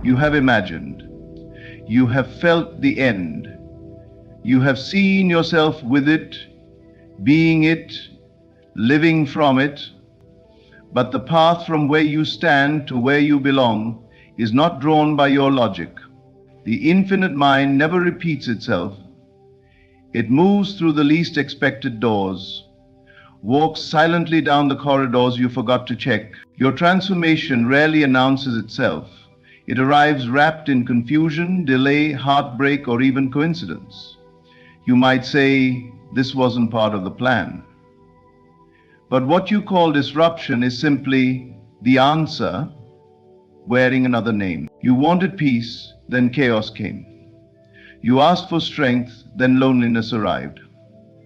You have imagined. You have felt the end. You have seen yourself with it, being it, living from it. But the path from where you stand to where you belong is not drawn by your logic. The infinite mind never repeats itself. It moves through the least expected doors, walks silently down the corridors you forgot to check. Your transformation rarely announces itself. It arrives wrapped in confusion, delay, heartbreak, or even coincidence. You might say, this wasn't part of the plan. But what you call disruption is simply the answer wearing another name. You wanted peace, then chaos came. You asked for strength, then loneliness arrived.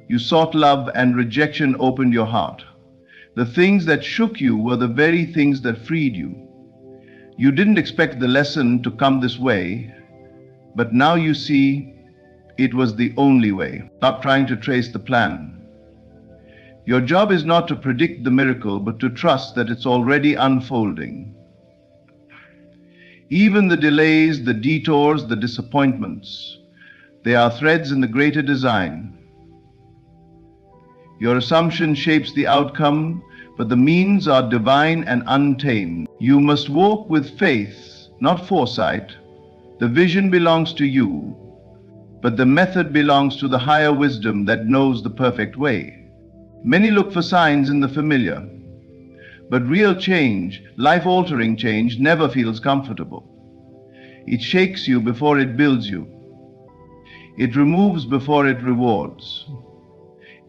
You sought love, and rejection opened your heart. The things that shook you were the very things that freed you. You didn't expect the lesson to come this way, but now you see it was the only way. Stop trying to trace the plan. Your job is not to predict the miracle, but to trust that it's already unfolding. Even the delays, the detours, the disappointments, they are threads in the greater design. Your assumption shapes the outcome, but the means are divine and untamed. You must walk with faith, not foresight. The vision belongs to you, but the method belongs to the higher wisdom that knows the perfect way. Many look for signs in the familiar, but real change, life-altering change, never feels comfortable. It shakes you before it builds you. It removes before it rewards.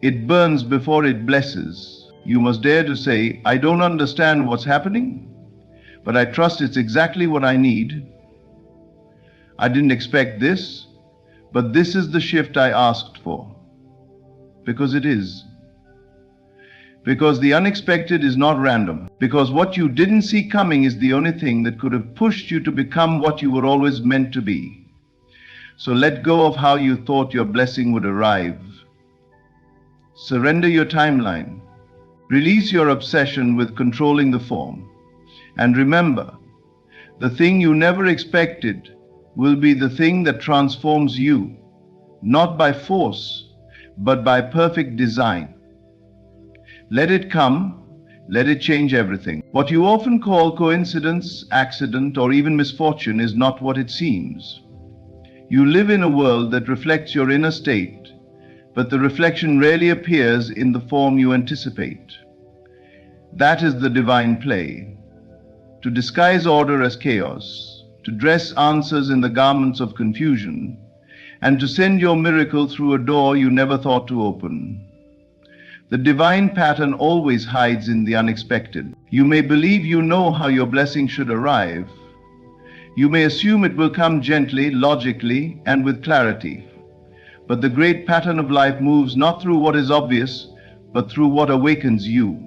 It burns before it blesses. You must dare to say, I don't understand what's happening, but I trust it's exactly what I need. I didn't expect this, but this is the shift I asked for. Because it is. Because the unexpected is not random. Because what you didn't see coming is the only thing that could have pushed you to become what you were always meant to be. So let go of how you thought your blessing would arrive. Surrender your timeline. Release your obsession with controlling the form. And remember, the thing you never expected will be the thing that transforms you, not by force, but by perfect design. Let it come, let it change everything. What you often call coincidence, accident, or even misfortune is not what it seems. You live in a world that reflects your inner state, but the reflection rarely appears in the form you anticipate. That is the divine play. To disguise order as chaos, to dress answers in the garments of confusion, and to send your miracle through a door you never thought to open. The divine pattern always hides in the unexpected. You may believe you know how your blessing should arrive. You may assume it will come gently, logically, and with clarity. But the great pattern of life moves not through what is obvious, but through what awakens you.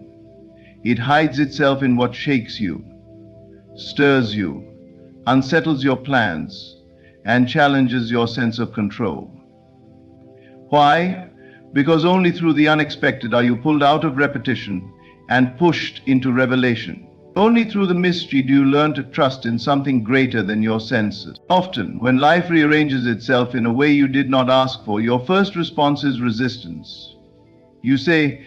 It hides itself in what shakes you, stirs you, unsettles your plans, and challenges your sense of control. Why? Because only through the unexpected are you pulled out of repetition and pushed into revelation. Only through the mystery do you learn to trust in something greater than your senses. Often, when life rearranges itself in a way you did not ask for, your first response is resistance. You say,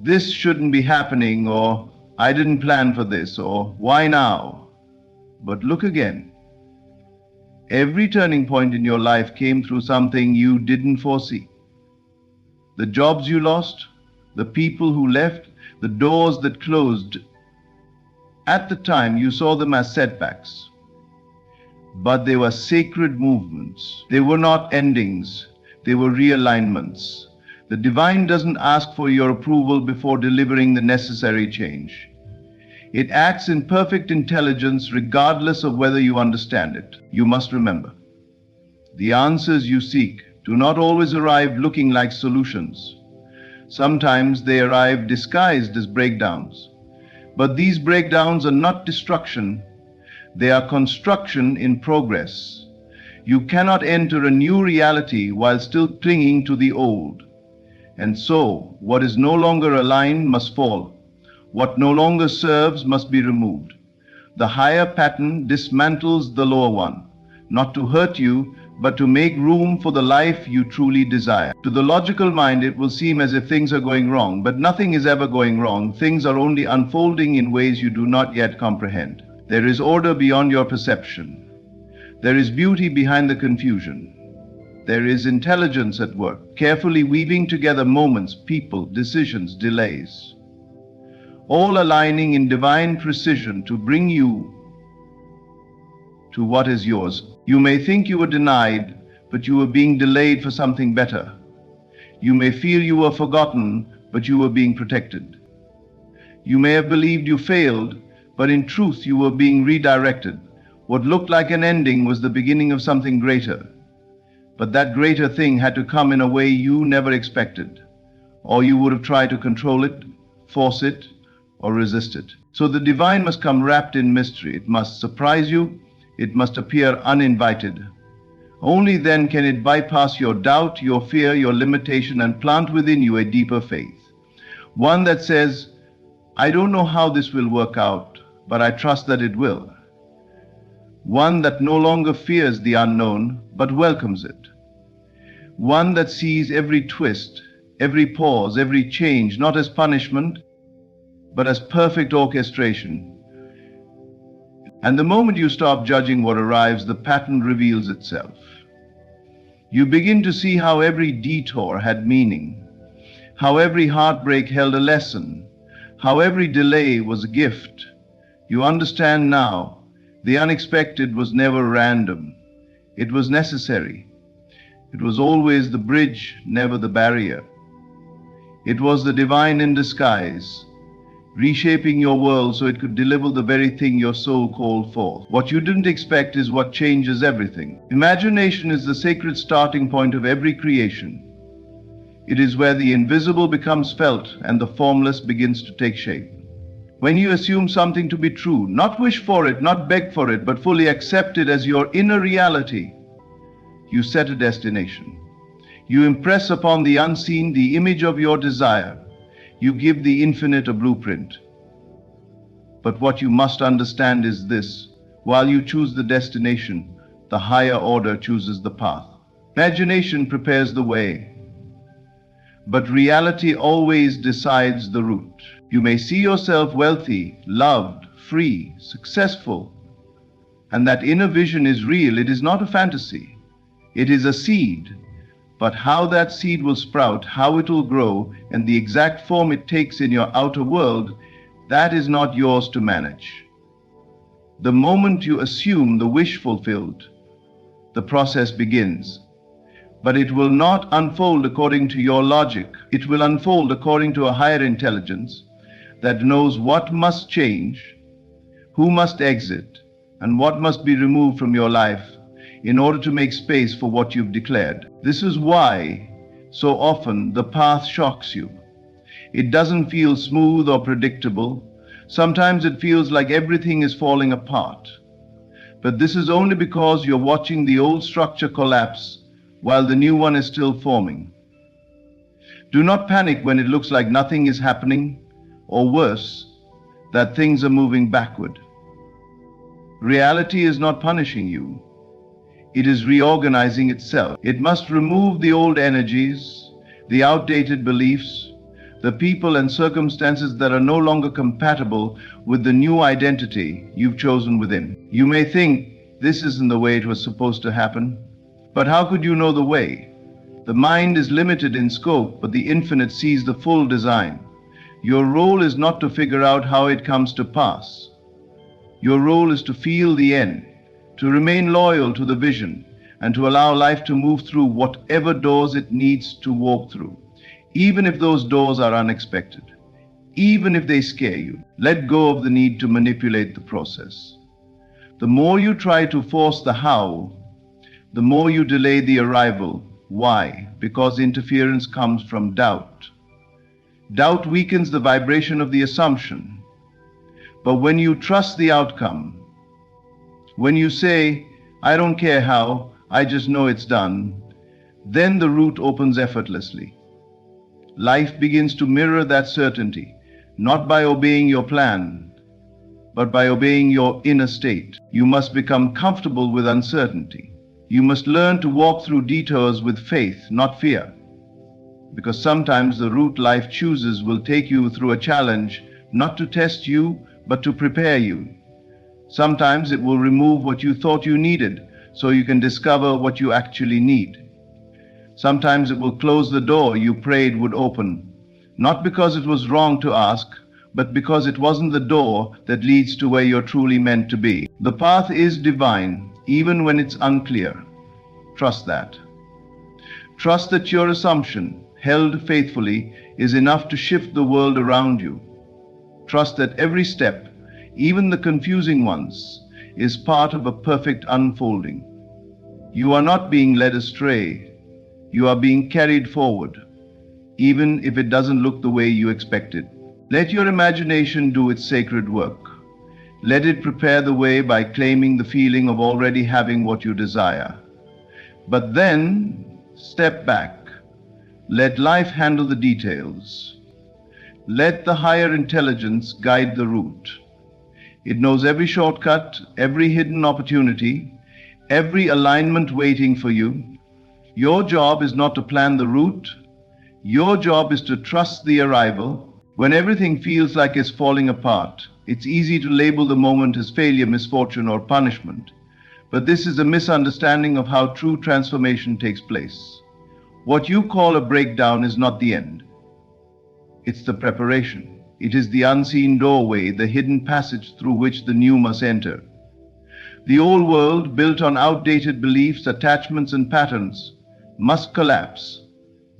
this shouldn't be happening, or I didn't plan for this, or why now? But look again. Every turning point in your life came through something you didn't foresee. The jobs you lost, the people who left, the doors that closed. At the time, you saw them as setbacks. But they were sacred movements. They were not endings. They were realignments. The divine doesn't ask for your approval before delivering the necessary change. It acts in perfect intelligence regardless of whether you understand it. You must remember, the answers you seek do not always arrive looking like solutions. Sometimes they arrive disguised as breakdowns. But these breakdowns are not destruction. They are construction in progress. You cannot enter a new reality while still clinging to the old. And so, what is no longer aligned must fall. What no longer serves must be removed. The higher pattern dismantles the lower one, not to hurt you, but to make room for the life you truly desire. To the logical mind, it will seem as if things are going wrong, but nothing is ever going wrong. Things are only unfolding in ways you do not yet comprehend. There is order beyond your perception. There is beauty behind the confusion. There is intelligence at work, carefully weaving together moments, people, decisions, delays, all aligning in divine precision to bring you to what is yours. You may think you were denied, but you were being delayed for something better. You may feel you were forgotten, but you were being protected. You may have believed you failed, but in truth you were being redirected. What looked like an ending was the beginning of something greater. But that greater thing had to come in a way you never expected, or you would have tried to control it, force it, or resist it. So the divine must come wrapped in mystery. It must surprise you. It must appear uninvited. Only then can it bypass your doubt, your fear, your limitation, and plant within you a deeper faith. One that says, I don't know how this will work out, but I trust that it will. One that no longer fears the unknown, but welcomes it. One that sees every twist, every pause, every change, not as punishment, but as perfect orchestration. And the moment you stop judging what arrives, the pattern reveals itself. You begin to see how every detour had meaning, how every heartbreak held a lesson, how every delay was a gift. You understand now, the unexpected was never random. It was necessary. It was always the bridge, never the barrier. It was the divine in disguise, reshaping your world so it could deliver the very thing your soul called forth. What you didn't expect is what changes everything. Imagination is the sacred starting point of every creation. It is where the invisible becomes felt and the formless begins to take shape. When you assume something to be true, not wish for it, not beg for it, but fully accept it as your inner reality, you set a destination. You impress upon the unseen the image of your desire. You give the infinite a blueprint. But what you must understand is this: while you choose the destination, the higher order chooses the path. Imagination prepares the way, but reality always decides the route. You may see yourself wealthy, loved, free, successful, and that inner vision is real. It is not a fantasy. It is a seed. But how that seed will sprout, how it will grow, and the exact form it takes in your outer world, that is not yours to manage. The moment you assume the wish fulfilled, the process begins. But it will not unfold according to your logic. It will unfold according to a higher intelligence that knows what must change, who must exit, and what must be removed from your life in order to make space for what you've declared. This is why so often the path shocks you. It doesn't feel smooth or predictable. Sometimes it feels like everything is falling apart. But this is only because you're watching the old structure collapse while the new one is still forming. Do not panic when it looks like nothing is happening, or worse, that things are moving backward. Reality is not punishing you. It is reorganizing itself. It must remove the old energies, the outdated beliefs, the people and circumstances that are no longer compatible with the new identity you've chosen within. You may think this isn't the way it was supposed to happen, but how could you know the way? The mind is limited in scope, but the infinite sees the full design. Your role is not to figure out how it comes to pass. Your role is to feel the end, to remain loyal to the vision, and to allow life to move through whatever doors it needs to walk through, even if those doors are unexpected, even if they scare you. Let go of the need to manipulate the process. The more you try to force the how, the more you delay the arrival. Why? Because interference comes from doubt. Doubt weakens the vibration of the assumption. But when you trust the outcome, when you say, I don't care how, I just know it's done, then the route opens effortlessly. Life begins to mirror that certainty, not by obeying your plan, but by obeying your inner state. You must become comfortable with uncertainty. You must learn to walk through detours with faith, not fear. Because sometimes the route life chooses will take you through a challenge, not to test you, but to prepare you. Sometimes it will remove what you thought you needed, so you can discover what you actually need. Sometimes it will close the door you prayed would open, not because it was wrong to ask, but because it wasn't the door that leads to where you're truly meant to be. The path is divine, even when it's unclear. Trust that. Trust that your assumption, held faithfully, is enough to shift the world around you. Trust that every step, even the confusing ones, is part of a perfect unfolding. You are not being led astray. You are being carried forward, even if it doesn't look the way you expected. Let your imagination do its sacred work. Let it prepare the way by claiming the feeling of already having what you desire. But then, step back. Let life handle the details. Let the higher intelligence guide the route. It knows every shortcut, every hidden opportunity, every alignment waiting for you. Your job is not to plan the route. Your job is to trust the arrival. When everything feels like it's falling apart, it's easy to label the moment as failure, misfortune, or punishment. But this is a misunderstanding of how true transformation takes place. What you call a breakdown is not the end. It's the preparation. It is the unseen doorway, the hidden passage through which the new must enter. The old world, built on outdated beliefs, attachments, and patterns, must collapse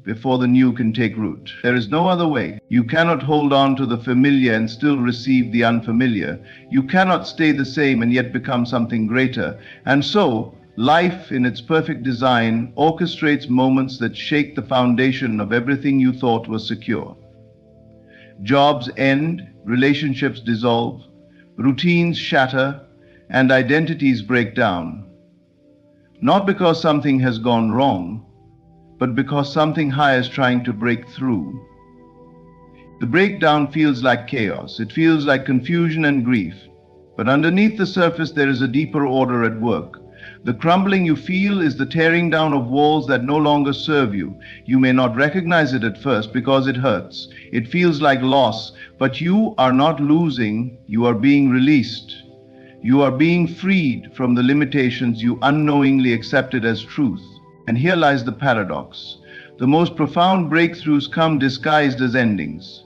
before the new can take root. There is no other way. You cannot hold on to the familiar and still receive the unfamiliar. You cannot stay the same and yet become something greater. And so, life in its perfect design orchestrates moments that shake the foundation of everything you thought was secure. Jobs end, relationships dissolve, routines shatter, and identities break down. Not because something has gone wrong, but because something higher is trying to break through. The breakdown feels like chaos. It feels like confusion and grief. But underneath the surface, there is a deeper order at work. The crumbling you feel is the tearing down of walls that no longer serve you. You may not recognize it at first because it hurts. It feels like loss, but you are not losing. You are being released. You are being freed from the limitations you unknowingly accepted as truth. And here lies the paradox. The most profound breakthroughs come disguised as endings.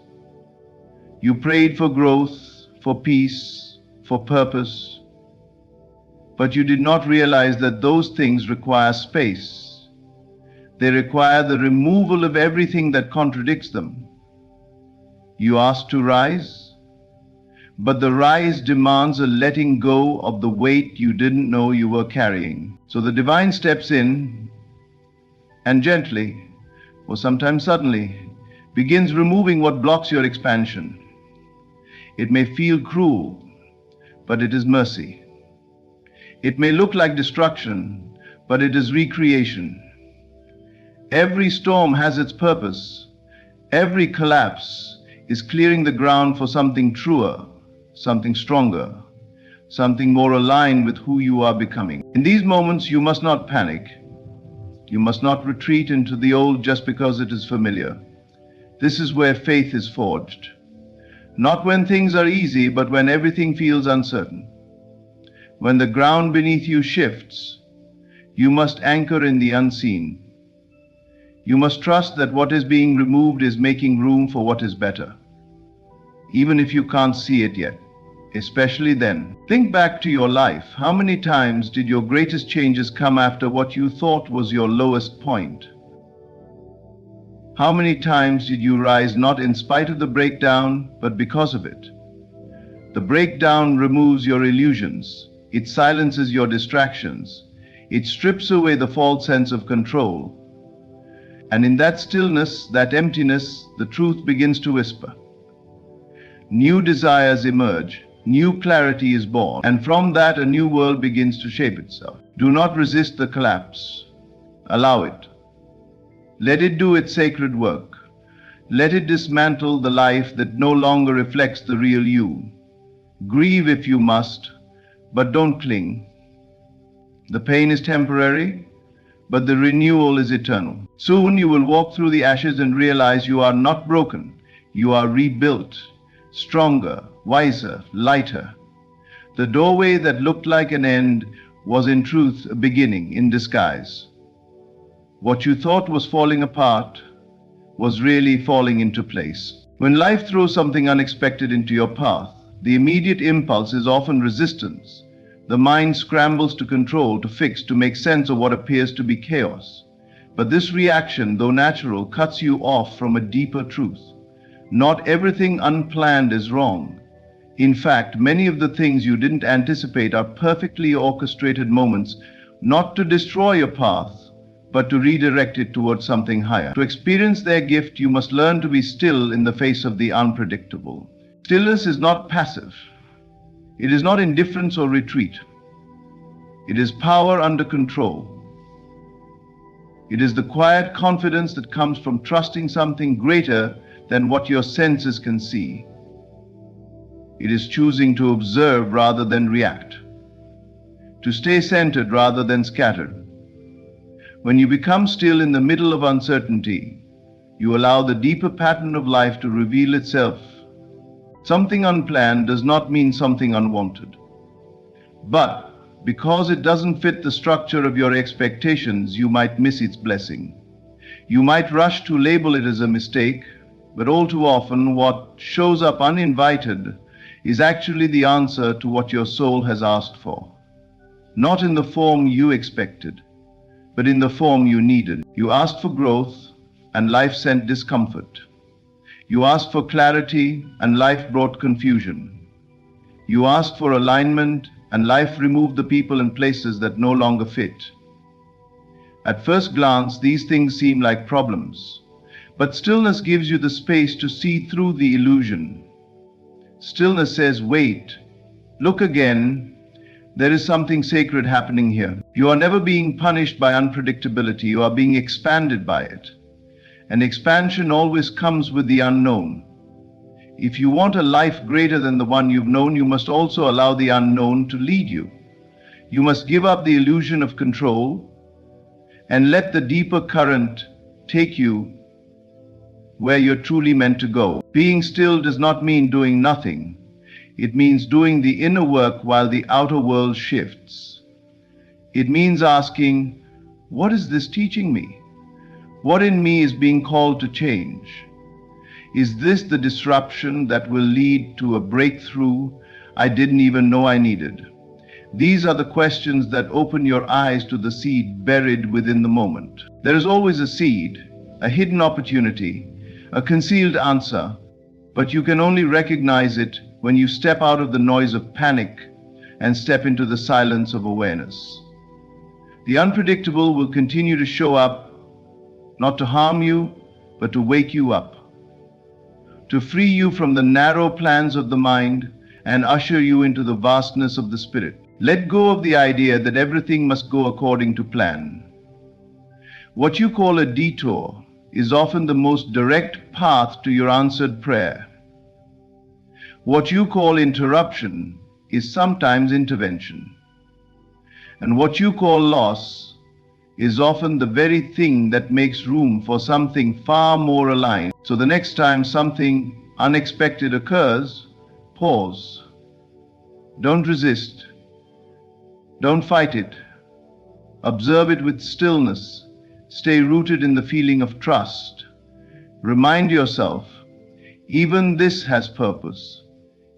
You prayed for growth, for peace, for purpose, but you did not realize that those things require space. They require the removal of everything that contradicts them. You asked to rise, but the rise demands a letting go of the weight you didn't know you were carrying. So the divine steps in and gently, or sometimes suddenly, begins removing what blocks your expansion. It may feel cruel, but it is mercy. It may look like destruction, but it is recreation. Every storm has its purpose. Every collapse is clearing the ground for something truer, something stronger, something more aligned with who you are becoming. In these moments, you must not panic. You must not retreat into the old just because it is familiar. This is where faith is forged. Not when things are easy, but when everything feels uncertain. When the ground beneath you shifts, you must anchor in the unseen. You must trust that what is being removed is making room for what is better, even if you can't see it yet. Especially then. Think back to your life. How many times did your greatest changes come after what you thought was your lowest point? How many times did you rise not in spite of the breakdown, but because of it? The breakdown removes your illusions. It silences your distractions. It strips away the false sense of control. And in that stillness, that emptiness, the truth begins to whisper. New desires emerge. New clarity is born, and from that a new world begins to shape itself. Do not resist the collapse. Allow it. Let it do its sacred work. Let it dismantle the life that no longer reflects the real you. Grieve if you must, but don't cling. The pain is temporary, but the renewal is eternal. Soon you will walk through the ashes and realize you are not broken. You are rebuilt, stronger, wiser, lighter. The doorway that looked like an end was in truth a beginning in disguise. What you thought was falling apart was really falling into place. When life throws something unexpected into your path, the immediate impulse is often resistance. The mind scrambles to control, to fix, to make sense of what appears to be chaos. But this reaction, though natural, cuts you off from a deeper truth. Not everything unplanned is wrong. In fact, many of the things you didn't anticipate are perfectly orchestrated moments, not to destroy your path, but to redirect it towards something higher. To experience their gift, you must learn to be still in the face of the unpredictable. Stillness is not passive. It is not indifference or retreat. It is power under control. It is the quiet confidence that comes from trusting something greater than what your senses can see. It is choosing to observe rather than react, to stay centered rather than scattered. When you become still in the middle of uncertainty, you allow the deeper pattern of life to reveal itself. Something unplanned does not mean something unwanted. But because it doesn't fit the structure of your expectations, you might miss its blessing. You might rush to label it as a mistake, but all too often what shows up uninvited is actually the answer to what your soul has asked for. Not in the form you expected, but in the form you needed. You asked for growth, and life sent discomfort. You asked for clarity, and life brought confusion. You asked for alignment, and life removed the people and places that no longer fit. At first glance, these things seem like problems, but stillness gives you the space to see through the illusion. Stillness says, wait, look again. There is something sacred happening here. You are never being punished by unpredictability. You are being expanded by it. And expansion always comes with the unknown. If you want a life greater than the one you've known, you must also allow the unknown to lead you. You must give up the illusion of control and let the deeper current take you where you're truly meant to go. Being still does not mean doing nothing. It means doing the inner work while the outer world shifts. It means asking, what is this teaching me? What in me is being called to change? Is this the disruption that will lead to a breakthrough I didn't even know I needed? These are the questions that open your eyes to the seed buried within the moment. There is always a seed, a hidden opportunity, a concealed answer, but you can only recognize it when you step out of the noise of panic and step into the silence of awareness. The unpredictable will continue to show up, not to harm you, but to wake you up, to free you from the narrow plans of the mind and usher you into the vastness of the spirit. Let go of the idea that everything must go according to plan. What you call a detour is often the most direct path to your answered prayer. What you call interruption is sometimes intervention. And what you call loss is often the very thing that makes room for something far more aligned. So the next time something unexpected occurs, pause. Don't resist. Don't fight it. Observe it with stillness. Stay rooted in the feeling of trust. Remind yourself, even this has purpose.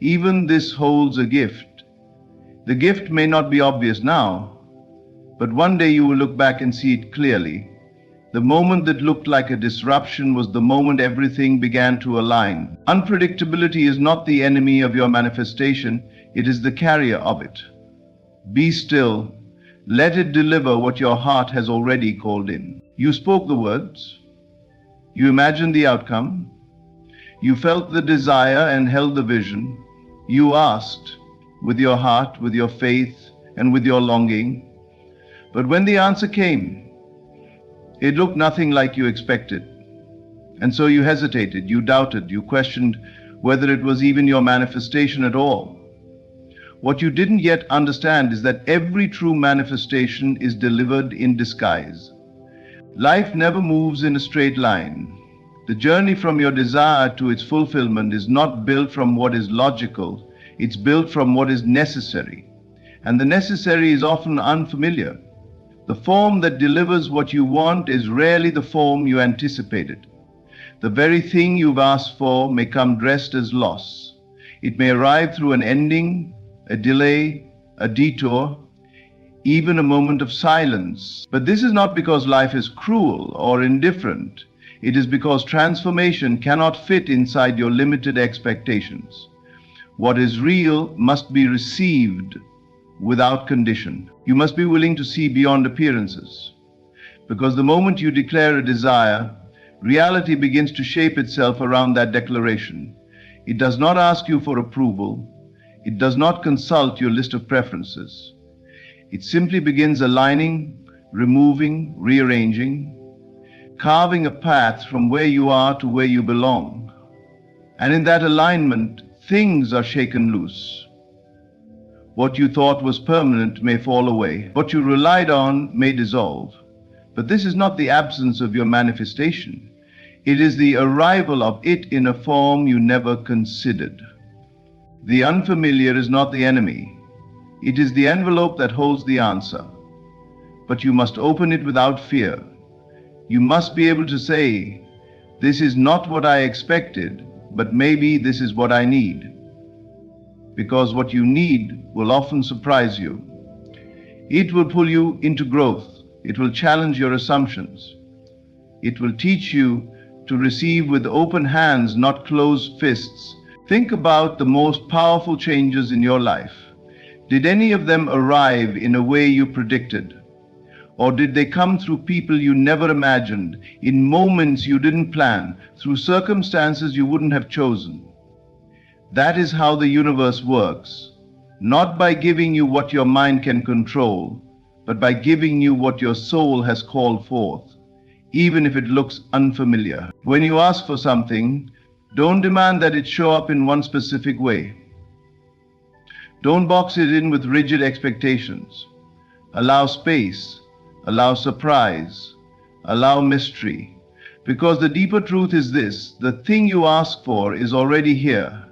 Even this holds a gift. The gift may not be obvious now, but one day you will look back and see it clearly. The moment that looked like a disruption was the moment everything began to align. Unpredictability is not the enemy of your manifestation, it is the carrier of it. Be still. Let it deliver what your heart has already called in. You spoke the words. You imagined the outcome. You felt the desire and held the vision. You asked with your heart, with your faith, and with your longing. But when the answer came, it looked nothing like you expected. And so you hesitated, you doubted, you questioned whether it was even your manifestation at all. What you didn't yet understand is that every true manifestation is delivered in disguise. Life never moves in a straight line. The journey from your desire to its fulfillment is not built from what is logical, it's built from what is necessary. And the necessary is often unfamiliar. The form that delivers what you want is rarely the form you anticipated. The very thing you've asked for may come dressed as loss. It may arrive through an ending, a delay, a detour, even a moment of silence. But this is not because life is cruel or indifferent. It is because transformation cannot fit inside your limited expectations. What is real must be received without condition. You must be willing to see beyond appearances. Because the moment you declare a desire, reality begins to shape itself around that declaration. It does not ask you for approval. It does not consult your list of preferences. It simply begins aligning, removing, rearranging, carving a path from where you are to where you belong. And in that alignment, things are shaken loose. What you thought was permanent may fall away. What you relied on may dissolve. But this is not the absence of your manifestation. It is the arrival of it in a form you never considered. The unfamiliar is not the enemy. It is the envelope that holds the answer. But you must open it without fear. You must be able to say, "This is not what I expected, but maybe this is what I need." Because what you need will often surprise you. It will pull you into growth. It will challenge your assumptions. It will teach you to receive with open hands, not closed fists. Think about the most powerful changes in your life. Did any of them arrive in a way you predicted? Or did they come through people you never imagined, in moments you didn't plan, through circumstances you wouldn't have chosen? That is how the universe works, not by giving you what your mind can control, but by giving you what your soul has called forth, even if it looks unfamiliar. When you ask for something, don't demand that it show up in one specific way. Don't box it in with rigid expectations. Allow space, allow surprise, allow mystery. Because the deeper truth is this: the thing you ask for is already here,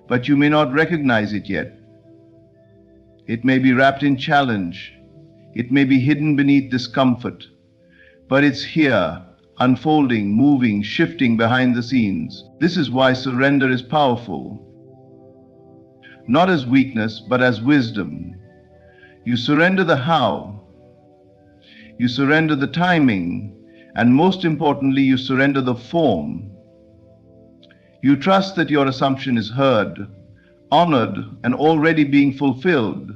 but you may not recognize it yet. It may be wrapped in challenge. It may be hidden beneath discomfort. But it's here, unfolding, moving, shifting behind the scenes. This is why surrender is powerful. Not as weakness, but as wisdom. You surrender the how. You surrender the timing. And most importantly, you surrender the form. You trust that your assumption is heard, honored, and already being fulfilled,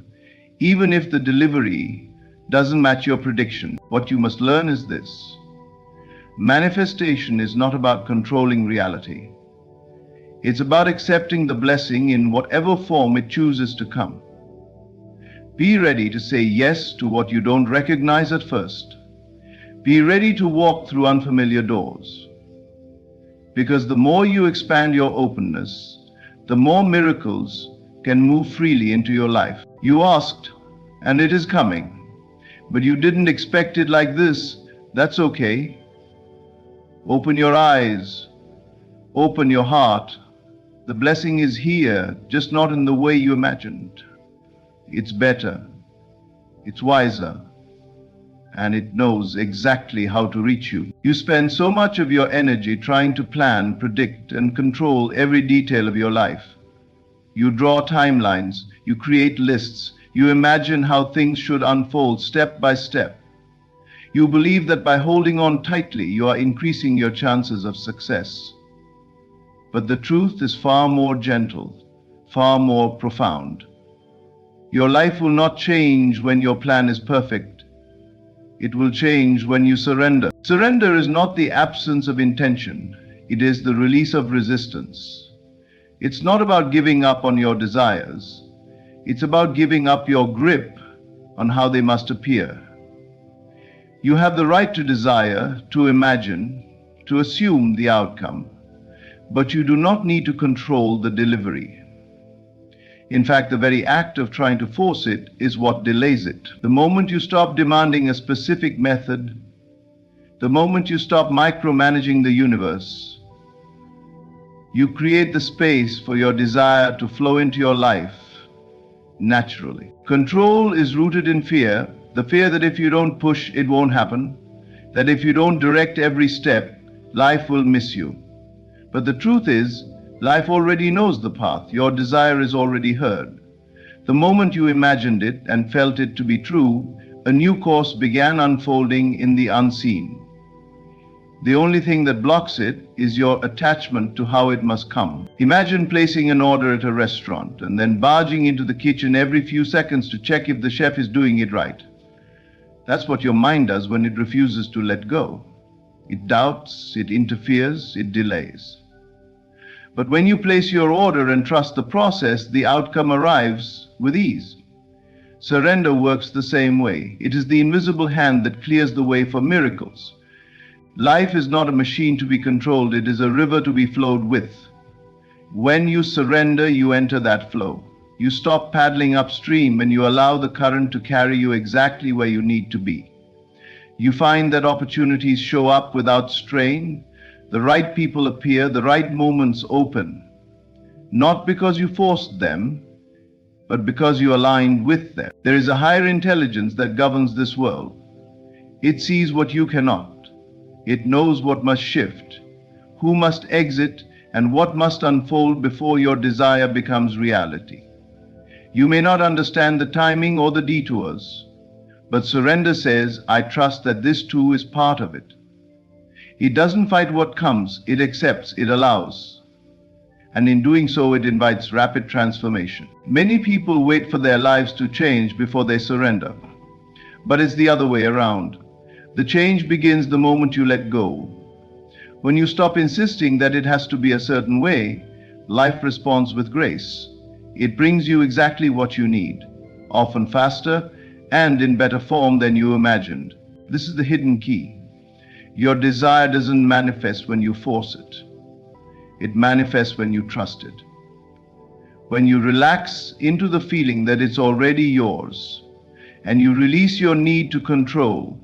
even if the delivery doesn't match your prediction. What you must learn is this: manifestation is not about controlling reality. It's about accepting the blessing in whatever form it chooses to come. Be ready to say yes to what you don't recognize at first. Be ready to walk through unfamiliar doors. Because the more you expand your openness, the more miracles can move freely into your life. You asked, and it is coming. But you didn't expect it like this. That's okay. Open your eyes. Open your heart. The blessing is here, just not in the way you imagined. It's better. It's wiser. And it knows exactly how to reach you. You spend so much of your energy trying to plan, predict, and control every detail of your life. You draw timelines, you create lists, you imagine how things should unfold step by step. You believe that by holding on tightly, you are increasing your chances of success. But the truth is far more gentle, far more profound. Your life will not change when your plan is perfect. It will change when you surrender. Surrender is not the absence of intention. It is the release of resistance. It's not about giving up on your desires. It's about giving up your grip on how they must appear. You have the right to desire, to imagine, to assume the outcome, but you do not need to control the delivery. In fact, the very act of trying to force it is what delays it. The moment you stop demanding a specific method, the moment you stop micromanaging the universe, you create the space for your desire to flow into your life naturally. Control is rooted in fear, the fear that if you don't push, it won't happen, that if you don't direct every step, life will miss you. But the truth is, life already knows the path. Your desire is already heard. The moment you imagined it and felt it to be true, a new course began unfolding in the unseen. The only thing that blocks it is your attachment to how it must come. Imagine placing an order at a restaurant and then barging into the kitchen every few seconds to check if the chef is doing it right. That's what your mind does when it refuses to let go. It doubts, it interferes, it delays. But when you place your order and trust the process, the outcome arrives with ease. Surrender works the same way. It is the invisible hand that clears the way for miracles. Life is not a machine to be controlled, it is a river to be flowed with. When you surrender, you enter that flow. You stop paddling upstream and you allow the current to carry you exactly where you need to be. You find that opportunities show up without strain, the right people appear, the right moments open. Not because you forced them, but because you aligned with them. There is a higher intelligence that governs this world. It sees what you cannot. It knows what must shift, who must exit, and what must unfold before your desire becomes reality. You may not understand the timing or the detours, but surrender says, I trust that this too is part of it. It doesn't fight what comes, it accepts, it allows. And in doing so, it invites rapid transformation. Many people wait for their lives to change before they surrender, but it's the other way around. The change begins the moment you let go. When you stop insisting that it has to be a certain way, life responds with grace. It brings you exactly what you need, often faster and in better form than you imagined. This is the hidden key. Your desire doesn't manifest when you force it. It manifests when you trust it. When you relax into the feeling that it's already yours, and you release your need to control,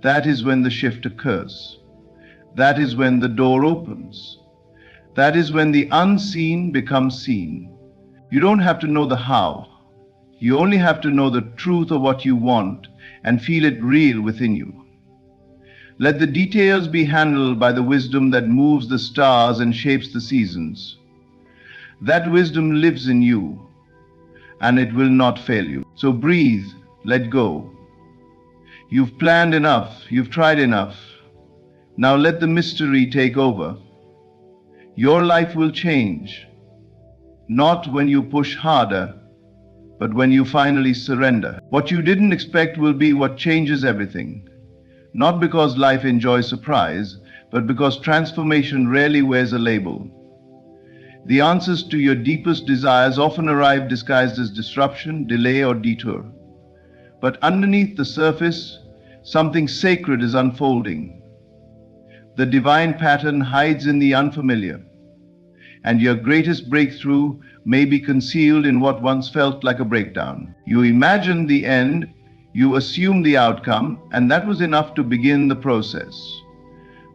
that is when the shift occurs. That is when the door opens. That is when the unseen becomes seen. You don't have to know the how. You only have to know the truth of what you want and feel it real within you. Let the details be handled by the wisdom that moves the stars and shapes the seasons. That wisdom lives in you, and it will not fail you. So breathe, let go. You've planned enough, you've tried enough. Now let the mystery take over. Your life will change, not when you push harder, but when you finally surrender. What you didn't expect will be what changes everything. Not because life enjoys surprise, but because transformation rarely wears a label. The answers to your deepest desires often arrive disguised as disruption, delay, or detour. But underneath the surface, something sacred is unfolding. The divine pattern hides in the unfamiliar, and your greatest breakthrough may be concealed in what once felt like a breakdown. You imagined the end, you assumed the outcome, and that was enough to begin the process.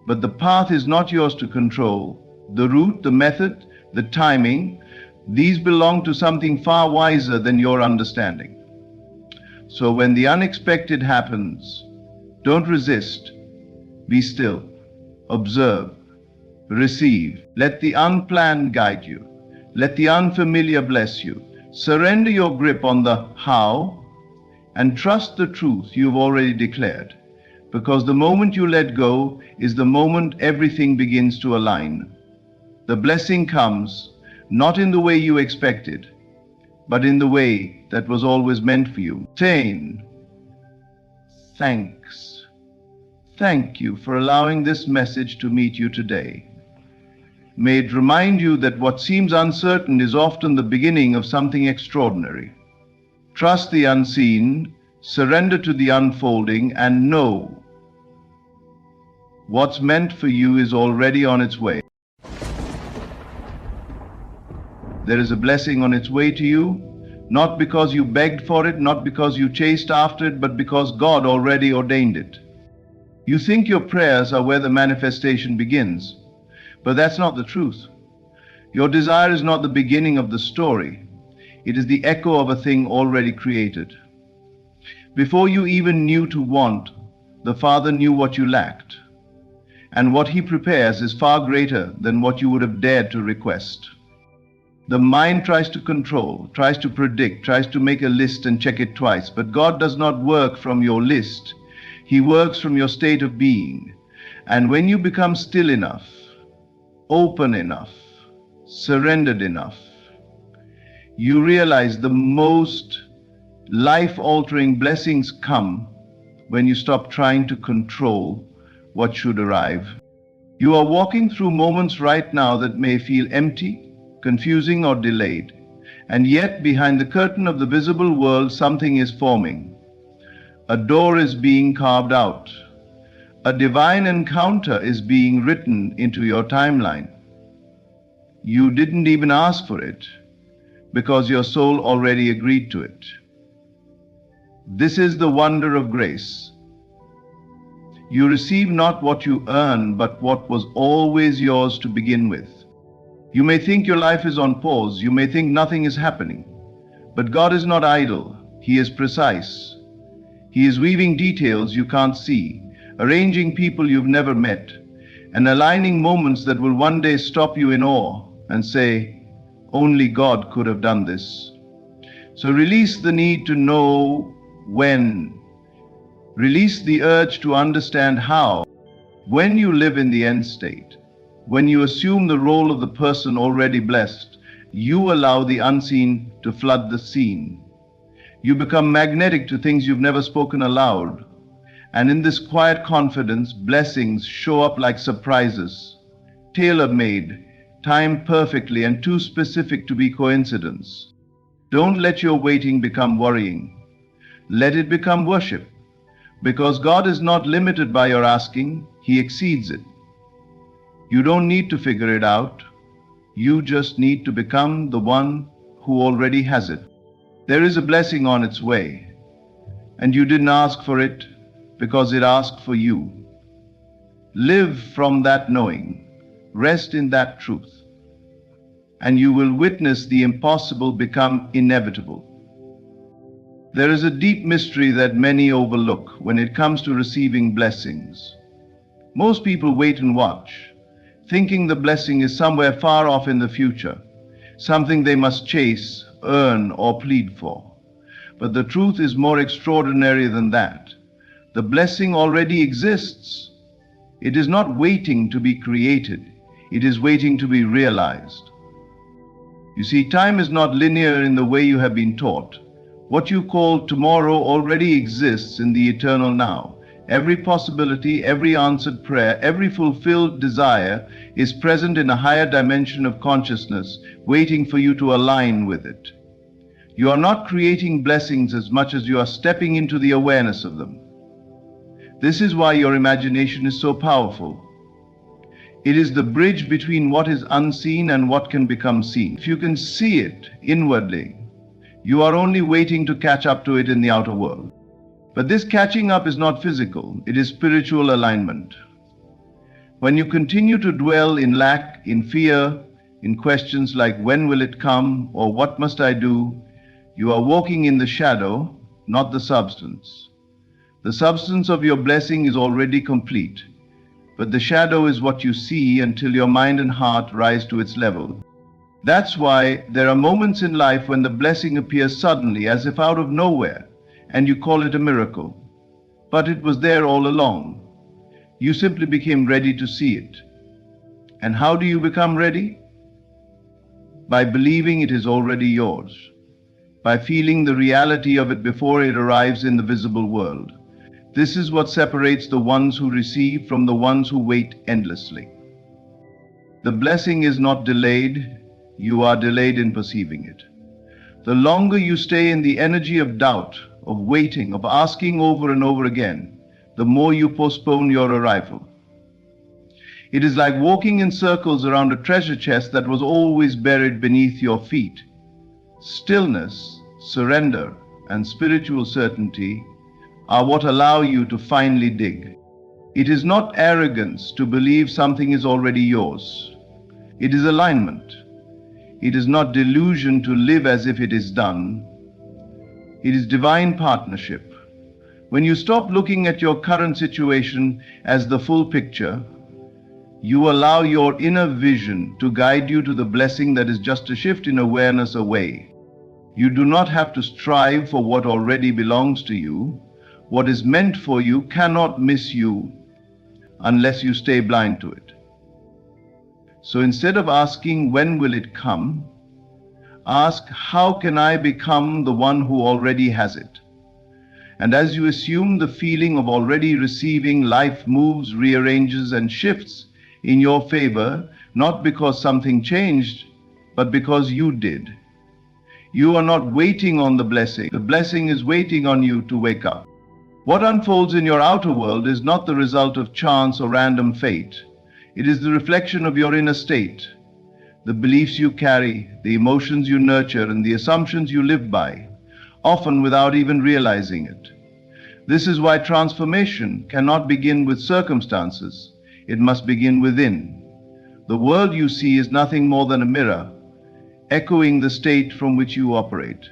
But the path is not yours to control. The route, the method, the timing, these belong to something far wiser than your understanding. So when the unexpected happens, don't resist. Be still. Observe. Receive. Let the unplanned guide you. Let the unfamiliar bless you. Surrender your grip on the how and trust the truth you've already declared. Because the moment you let go is the moment everything begins to align. The blessing comes not in the way you expected, but in the way that was always meant for you. Saying, thanks. Thank you for allowing this message to meet you today. May it remind you that what seems uncertain is often the beginning of something extraordinary. Trust the unseen, surrender to the unfolding, and know what's meant for you is already on its way. There is a blessing on its way to you, not because you begged for it, not because you chased after it, but because God already ordained it. You think your prayers are where the manifestation begins, but that's not the truth. Your desire is not the beginning of the story. It is the echo of a thing already created. Before you even knew to want, the Father knew what you lacked. And what He prepares is far greater than what you would have dared to request. The mind tries to control, tries to predict, tries to make a list and check it twice. But God does not work from your list. He works from your state of being. And when you become still enough, open enough, surrendered enough, you realize the most life-altering blessings come when you stop trying to control what should arrive. You are walking through moments right now that may feel empty, confusing, or delayed, and yet behind the curtain of the visible world something is forming. A door is being carved out. A divine encounter is being written into your timeline. You didn't even ask for it, because your soul already agreed to it. This is the wonder of grace. You receive not what you earn, but what was always yours to begin with. You may think your life is on pause. You may think nothing is happening. But God is not idle. He is precise. He is weaving details you can't see, arranging people you've never met, and aligning moments that will one day stop you in awe and say, only God could have done this. So release the need to know when. Release the urge to understand how. When you live in the end state, when you assume the role of the person already blessed, you allow the unseen to flood the scene. You become magnetic to things you've never spoken aloud. And in this quiet confidence, blessings show up like surprises, tailor-made, timed perfectly, and too specific to be coincidence. Don't let your waiting become worrying. Let it become worship. Because God is not limited by your asking, He exceeds it. You don't need to figure it out. You just need to become the one who already has it. There is a blessing on its way, and you didn't ask for it because it asked for you. Live from that knowing. Rest in that truth. And you will witness the impossible become inevitable. There is a deep mystery that many overlook when it comes to receiving blessings. Most people wait and watch, thinking the blessing is somewhere far off in the future, something they must chase, earn, or plead for. But the truth is more extraordinary than that. The blessing already exists. It is not waiting to be created. It is waiting to be realized. You see, time is not linear in the way you have been taught. What you call tomorrow already exists in the eternal now. Every possibility, every answered prayer, every fulfilled desire is present in a higher dimension of consciousness, waiting for you to align with it. You are not creating blessings as much as you are stepping into the awareness of them. This is why your imagination is so powerful. It is the bridge between what is unseen and what can become seen. If you can see it inwardly, you are only waiting to catch up to it in the outer world. But this catching up is not physical, it is spiritual alignment. When you continue to dwell in lack, in fear, in questions like when will it come or what must I do, you are walking in the shadow, not the substance. The substance of your blessing is already complete, but the shadow is what you see until your mind and heart rise to its level. That's why there are moments in life when the blessing appears suddenly, as if out of nowhere, and you call it a miracle. But it was there all along. You simply became ready to see it. And how do you become ready? By believing it is already yours, by feeling the reality of it before it arrives in the visible world. This is what separates the ones who receive from the ones who wait endlessly. The blessing is not delayed, you are delayed in perceiving it. The longer you stay in the energy of doubt, of waiting, of asking over and over again, the more you postpone your arrival. It is like walking in circles around a treasure chest that was always buried beneath your feet. Stillness, surrender, and spiritual certainty are what allow you to finally dig. It is not arrogance to believe something is already yours. It is alignment. It is not delusion to live as if it is done. It is divine partnership. When you stop looking at your current situation as the full picture, you allow your inner vision to guide you to the blessing that is just a shift in awareness away. You do not have to strive for what already belongs to you. What is meant for you cannot miss you unless you stay blind to it. So instead of asking, when will it come? Ask, how can I become the one who already has it? And as you assume the feeling of already receiving, life moves, rearranges, and shifts in your favor, not because something changed, but because you did. You are not waiting on the blessing. The blessing is waiting on you to wake up. What unfolds in your outer world is not the result of chance or random fate. It is the reflection of your inner state, the beliefs you carry, the emotions you nurture, and the assumptions you live by, often without even realizing it. This is why transformation cannot begin with circumstances. It must begin within. The world you see is nothing more than a mirror, echoing the state from which you operate.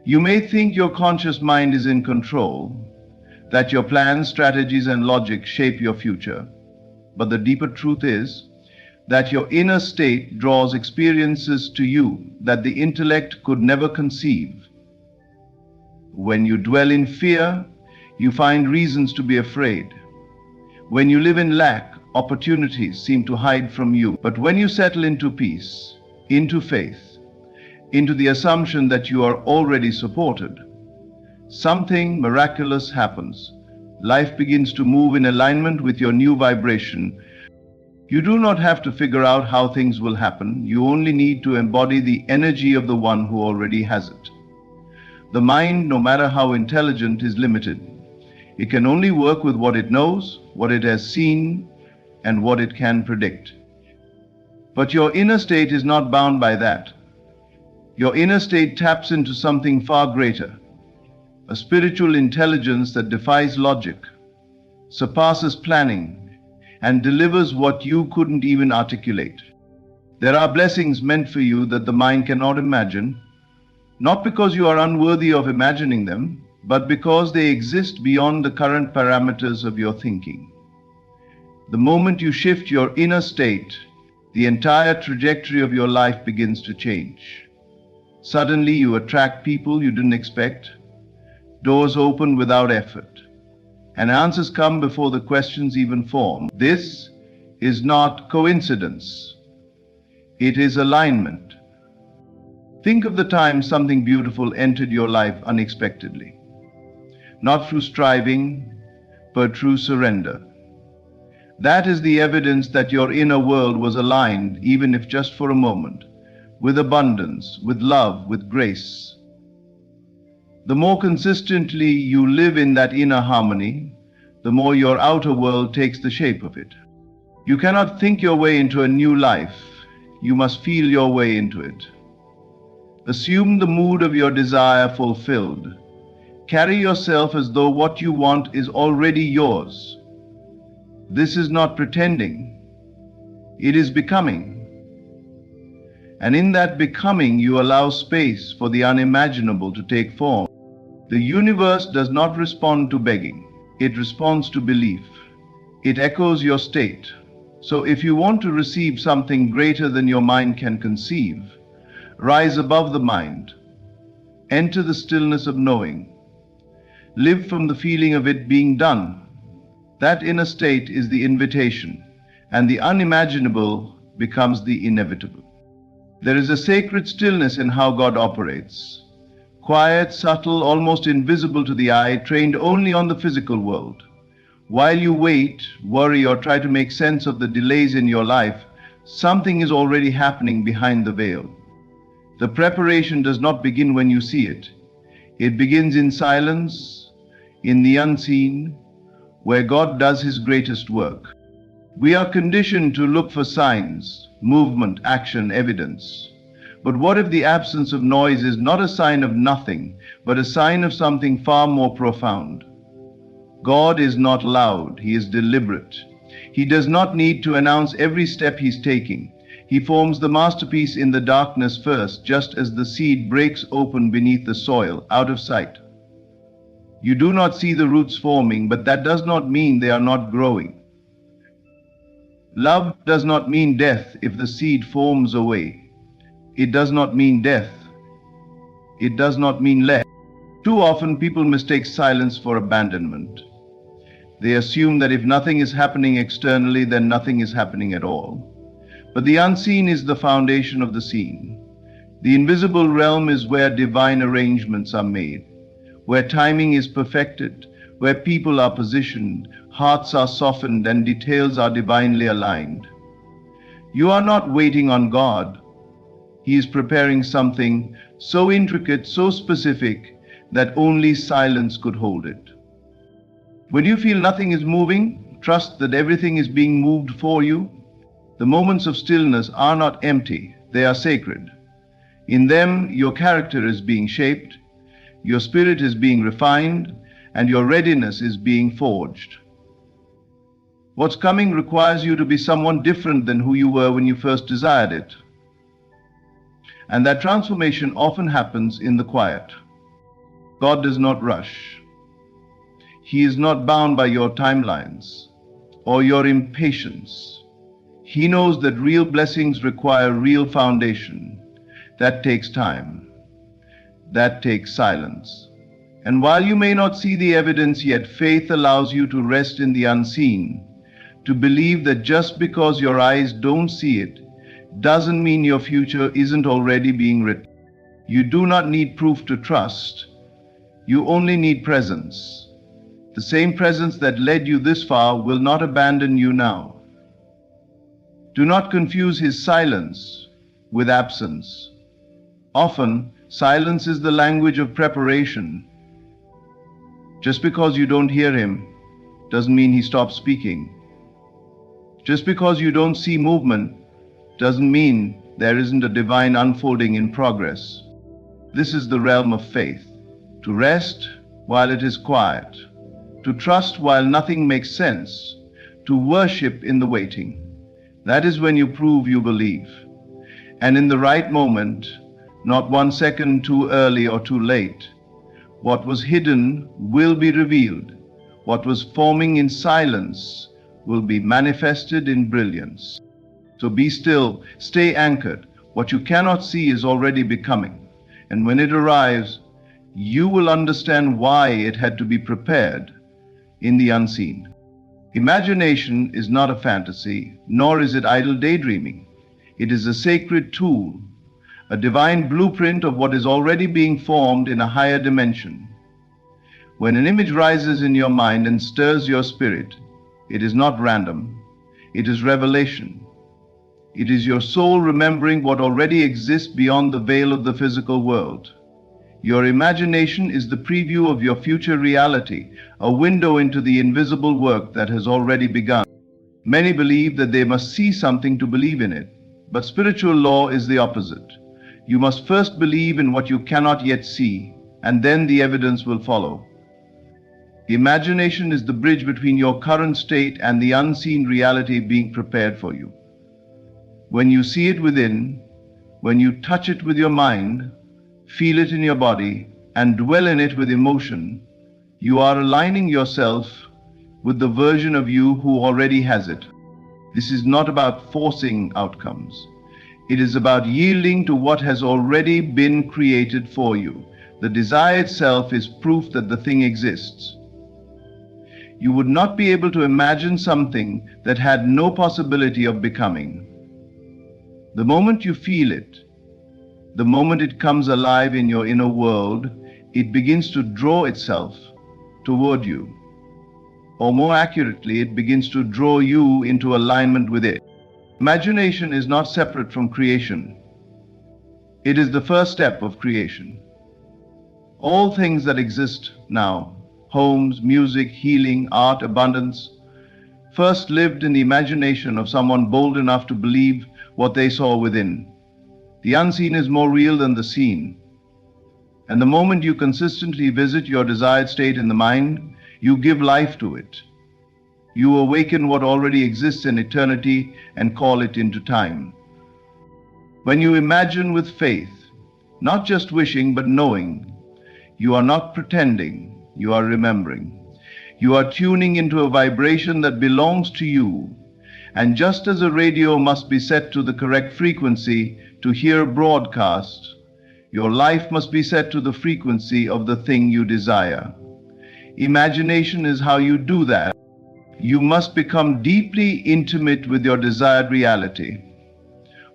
You may think your conscious mind is in control, that your plans, strategies, and logic shape your future. But the deeper truth is that your inner state draws experiences to you that the intellect could never conceive. When you dwell in fear, you find reasons to be afraid. When you live in lack, opportunities seem to hide from you. But when you settle into peace, into faith, into the assumption that you are already supported, something miraculous happens. Life begins to move in alignment with your new vibration. You do not have to figure out how things will happen. You only need to embody the energy of the one who already has it. The mind, no matter how intelligent, is limited. It can only work with what it knows, what it has seen, and what it can predict. But your inner state is not bound by that. Your inner state taps into something far greater, a spiritual intelligence that defies logic, surpasses planning, and delivers what you couldn't even articulate. There are blessings meant for you that the mind cannot imagine, not because you are unworthy of imagining them, but because they exist beyond the current parameters of your thinking. The moment you shift your inner state, the entire trajectory of your life begins to change. Suddenly you attract people you didn't expect, doors open without effort, and answers come before the questions even form. This is not coincidence. It is alignment. Think of the time something beautiful entered your life unexpectedly. Not through striving, but through surrender. That is the evidence that your inner world was aligned, even if just for a moment, with abundance, with love, with grace. The more consistently you live in that inner harmony, the more your outer world takes the shape of it. You cannot think your way into a new life. You must feel your way into it. Assume the mood of your desire fulfilled. Carry yourself as though what you want is already yours. This is not pretending. It is becoming. And in that becoming, you allow space for the unimaginable to take form. The universe does not respond to begging. It responds to belief. It echoes your state. So if you want to receive something greater than your mind can conceive, rise above the mind. Enter the stillness of knowing. Live from the feeling of it being done. That inner state is the invitation, and the unimaginable becomes the inevitable. There is a sacred stillness in how God operates. Quiet, subtle, almost invisible to the eye, trained only on the physical world. While you wait, worry, or try to make sense of the delays in your life, something is already happening behind the veil. The preparation does not begin when you see it. It begins in silence, in the unseen, where God does His greatest work. We are conditioned to look for signs, movement, action, evidence. But what if the absence of noise is not a sign of nothing, but a sign of something far more profound? God is not loud, He is deliberate. He does not need to announce every step He's taking. He forms the masterpiece in the darkness first, just as the seed breaks open beneath the soil, out of sight. You do not see the roots forming, but that does not mean they are not growing. Love does not mean death if the seed forms away. It does not mean death. It does not mean less. Too often people mistake silence for abandonment. They assume that if nothing is happening externally, then nothing is happening at all. But the unseen is the foundation of the seen. The invisible realm is where divine arrangements are made, where timing is perfected, where people are positioned, hearts are softened, and details are divinely aligned. You are not waiting on God. He is preparing something so intricate, so specific, that only silence could hold it. When you feel nothing is moving, trust that everything is being moved for you. The moments of stillness are not empty, they are sacred. In them, your character is being shaped, your spirit is being refined, and your readiness is being forged. What's coming requires you to be someone different than who you were when you first desired it. And that transformation often happens in the quiet. God does not rush. He is not bound by your timelines or your impatience. He knows that real blessings require real foundation. That takes time. That takes silence. And while you may not see the evidence yet, faith allows you to rest in the unseen, to believe that just because your eyes don't see it, doesn't mean your future isn't already being written. You do not need proof to trust. You only need presence. The same presence that led you this far will not abandon you now. Do not confuse His silence with absence. Often, silence is the language of preparation. Just because you don't hear Him doesn't mean He stops speaking. Just because you don't see movement doesn't mean there isn't a divine unfolding in progress. This is the realm of faith. To rest while it is quiet, to trust while nothing makes sense, to worship in the waiting. That is when you prove you believe. And in the right moment, not 1 second too early or too late, what was hidden will be revealed. What was forming in silence will be manifested in brilliance. So be still, stay anchored. What you cannot see is already becoming. And when it arrives, you will understand why it had to be prepared in the unseen. Imagination is not a fantasy, nor is it idle daydreaming. It is a sacred tool, a divine blueprint of what is already being formed in a higher dimension. When an image rises in your mind and stirs your spirit, it is not random, it is revelation. It is your soul remembering what already exists beyond the veil of the physical world. Your imagination is the preview of your future reality, a window into the invisible work that has already begun. Many believe that they must see something to believe in it, but spiritual law is the opposite. You must first believe in what you cannot yet see, and then the evidence will follow. Imagination is the bridge between your current state and the unseen reality being prepared for you. When you see it within, when you touch it with your mind, feel it in your body, and dwell in it with emotion, you are aligning yourself with the version of you who already has it. This is not about forcing outcomes. It is about yielding to what has already been created for you. The desire itself is proof that the thing exists. You would not be able to imagine something that had no possibility of becoming. The moment you feel it, the moment it comes alive in your inner world, it begins to draw itself toward you. Or more accurately, it begins to draw you into alignment with it. Imagination is not separate from creation. It is the first step of creation. All things that exist now, homes, music, healing, art, abundance, first lived in the imagination of someone bold enough to believe what they saw within. The unseen is more real than the seen. And the moment you consistently visit your desired state in the mind, you give life to it. You awaken what already exists in eternity and call it into time. When you imagine with faith, not just wishing but knowing, you are not pretending, you are remembering. You are tuning into a vibration that belongs to you. And just as a radio must be set to the correct frequency to hear broadcast, your life must be set to the frequency of the thing you desire. Imagination is how you do that. You must become deeply intimate with your desired reality.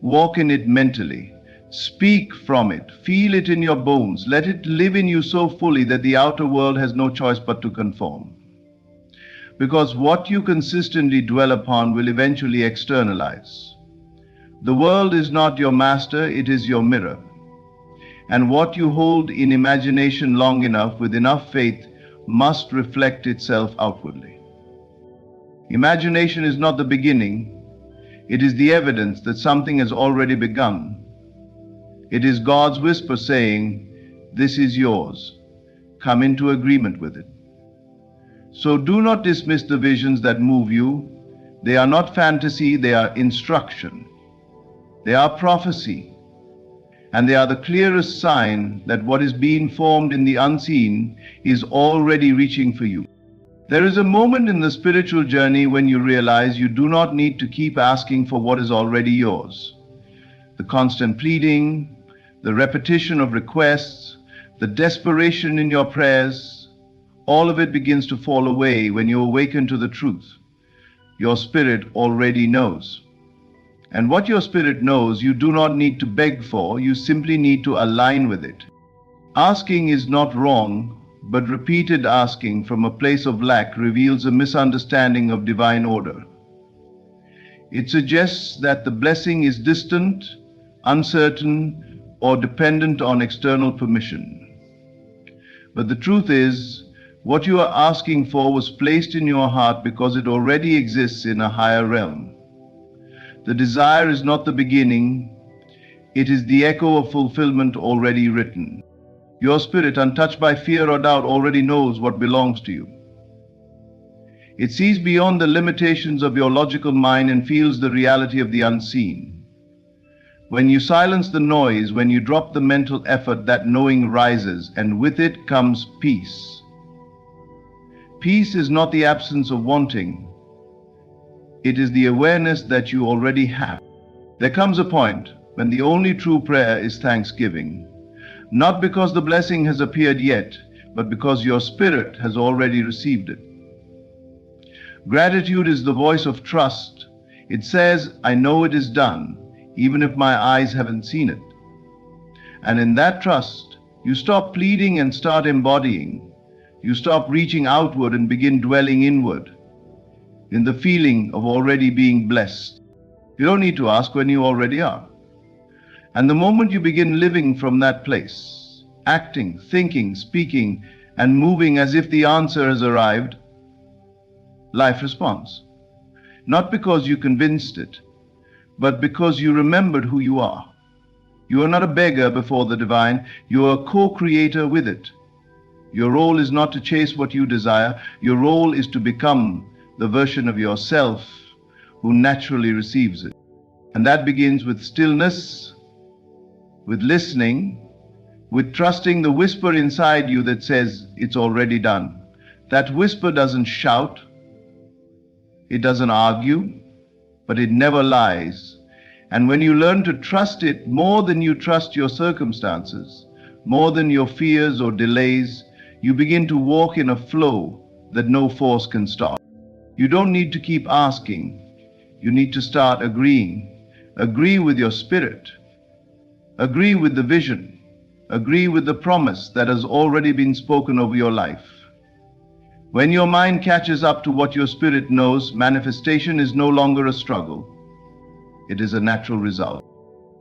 Walk in it mentally. Speak from it. Feel it in your bones. Let it live in you so fully that the outer world has no choice but to conform. Because what you consistently dwell upon will eventually externalize. The world is not your master, it is your mirror. And what you hold in imagination long enough with enough faith must reflect itself outwardly. Imagination is not the beginning, it is the evidence that something has already begun. It is God's whisper saying, "This is yours. Come into agreement with it." So do not dismiss the visions that move you. They are not fantasy, they are instruction. They are prophecy. And they are the clearest sign that what is being formed in the unseen is already reaching for you. There is a moment in the spiritual journey when you realize you do not need to keep asking for what is already yours. The constant pleading, the repetition of requests, the desperation in your prayers, all of it begins to fall away when you awaken to the truth. Your spirit already knows. And what your spirit knows, you do not need to beg for, you simply need to align with it. Asking is not wrong, but repeated asking from a place of lack reveals a misunderstanding of divine order. It suggests that the blessing is distant, uncertain, or dependent on external permission. But the truth is, what you are asking for was placed in your heart because it already exists in a higher realm. The desire is not the beginning, it is the echo of fulfillment already written. Your spirit, untouched by fear or doubt, already knows what belongs to you. It sees beyond the limitations of your logical mind and feels the reality of the unseen. When you silence the noise, when you drop the mental effort, that knowing rises, and with it comes peace. Peace is not the absence of wanting. It is the awareness that you already have. There comes a point when the only true prayer is thanksgiving, not because the blessing has appeared yet, but because your spirit has already received it. Gratitude is the voice of trust. It says, "I know it is done, even if my eyes haven't seen it." And in that trust, you stop pleading and start embodying. You stop reaching outward and begin dwelling inward, in the feeling of already being blessed. You don't need to ask when you already are. And the moment you begin living from that place, acting, thinking, speaking, and moving as if the answer has arrived, life responds. Not because you convinced it, but because you remembered who you are. You are not a beggar before the divine, you are a co-creator with it. Your role is not to chase what you desire, your role is to become the version of yourself who naturally receives it. And that begins with stillness, with listening, with trusting the whisper inside you that says it's already done. That whisper doesn't shout, it doesn't argue, but it never lies. And when you learn to trust it more than you trust your circumstances, more than your fears or delays, you begin to walk in a flow that no force can stop. You don't need to keep asking. You need to start agreeing. Agree with your spirit. Agree with the vision. Agree with the promise that has already been spoken over your life. When your mind catches up to what your spirit knows, manifestation is no longer a struggle. It is a natural result.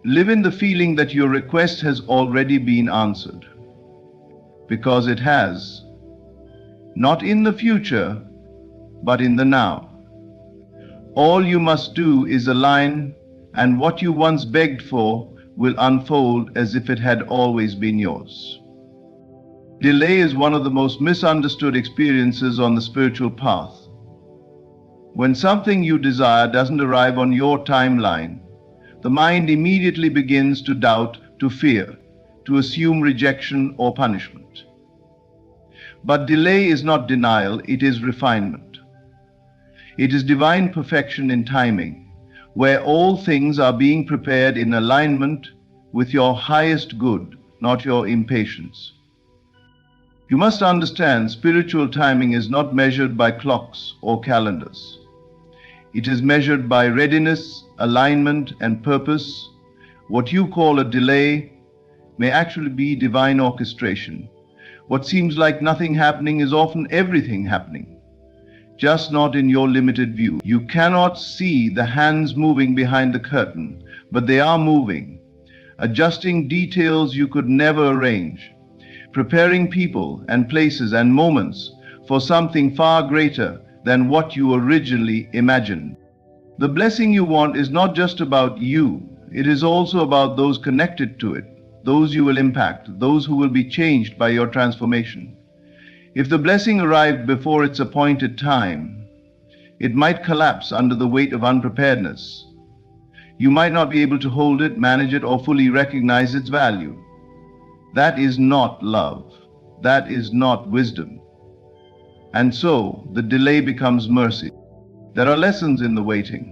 Live in the feeling that your request has already been answered. Because it has. Not in the future, but in the now. All you must do is align, and what you once begged for will unfold as if it had always been yours. Delay is one of the most misunderstood experiences on the spiritual path. When something you desire doesn't arrive on your timeline, the mind immediately begins to doubt, to fear, to assume rejection or punishment. But delay is not denial, it is refinement. It is divine perfection in timing, where all things are being prepared in alignment with your highest good, not your impatience. You must understand, spiritual timing is not measured by clocks or calendars. It is measured by readiness, alignment, and purpose. What you call a delay may actually be divine orchestration. What seems like nothing happening is often everything happening, just not in your limited view. You cannot see the hands moving behind the curtain, but they are moving, adjusting details you could never arrange, preparing people and places and moments for something far greater than what you originally imagined. The blessing you want is not just about you, it is also about those connected to it, those you will impact, those who will be changed by your transformation. If the blessing arrived before its appointed time, it might collapse under the weight of unpreparedness. You might not be able to hold it, manage it, or fully recognize its value. That is not love. That is not wisdom. And so, the delay becomes mercy. There are lessons in the waiting.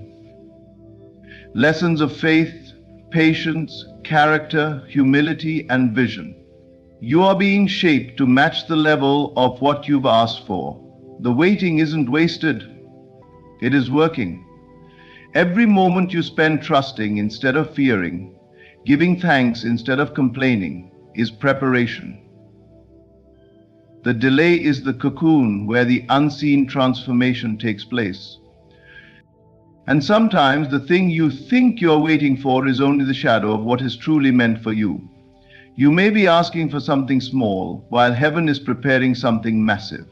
Lessons of faith, patience, character, humility, and vision. You are being shaped to match the level of what you've asked for. The waiting isn't wasted. It is working. Every moment you spend trusting instead of fearing, giving thanks instead of complaining, is preparation. The delay is the cocoon where the unseen transformation takes place. And sometimes the thing you think you're waiting for is only the shadow of what is truly meant for you. You may be asking for something small while heaven is preparing something massive.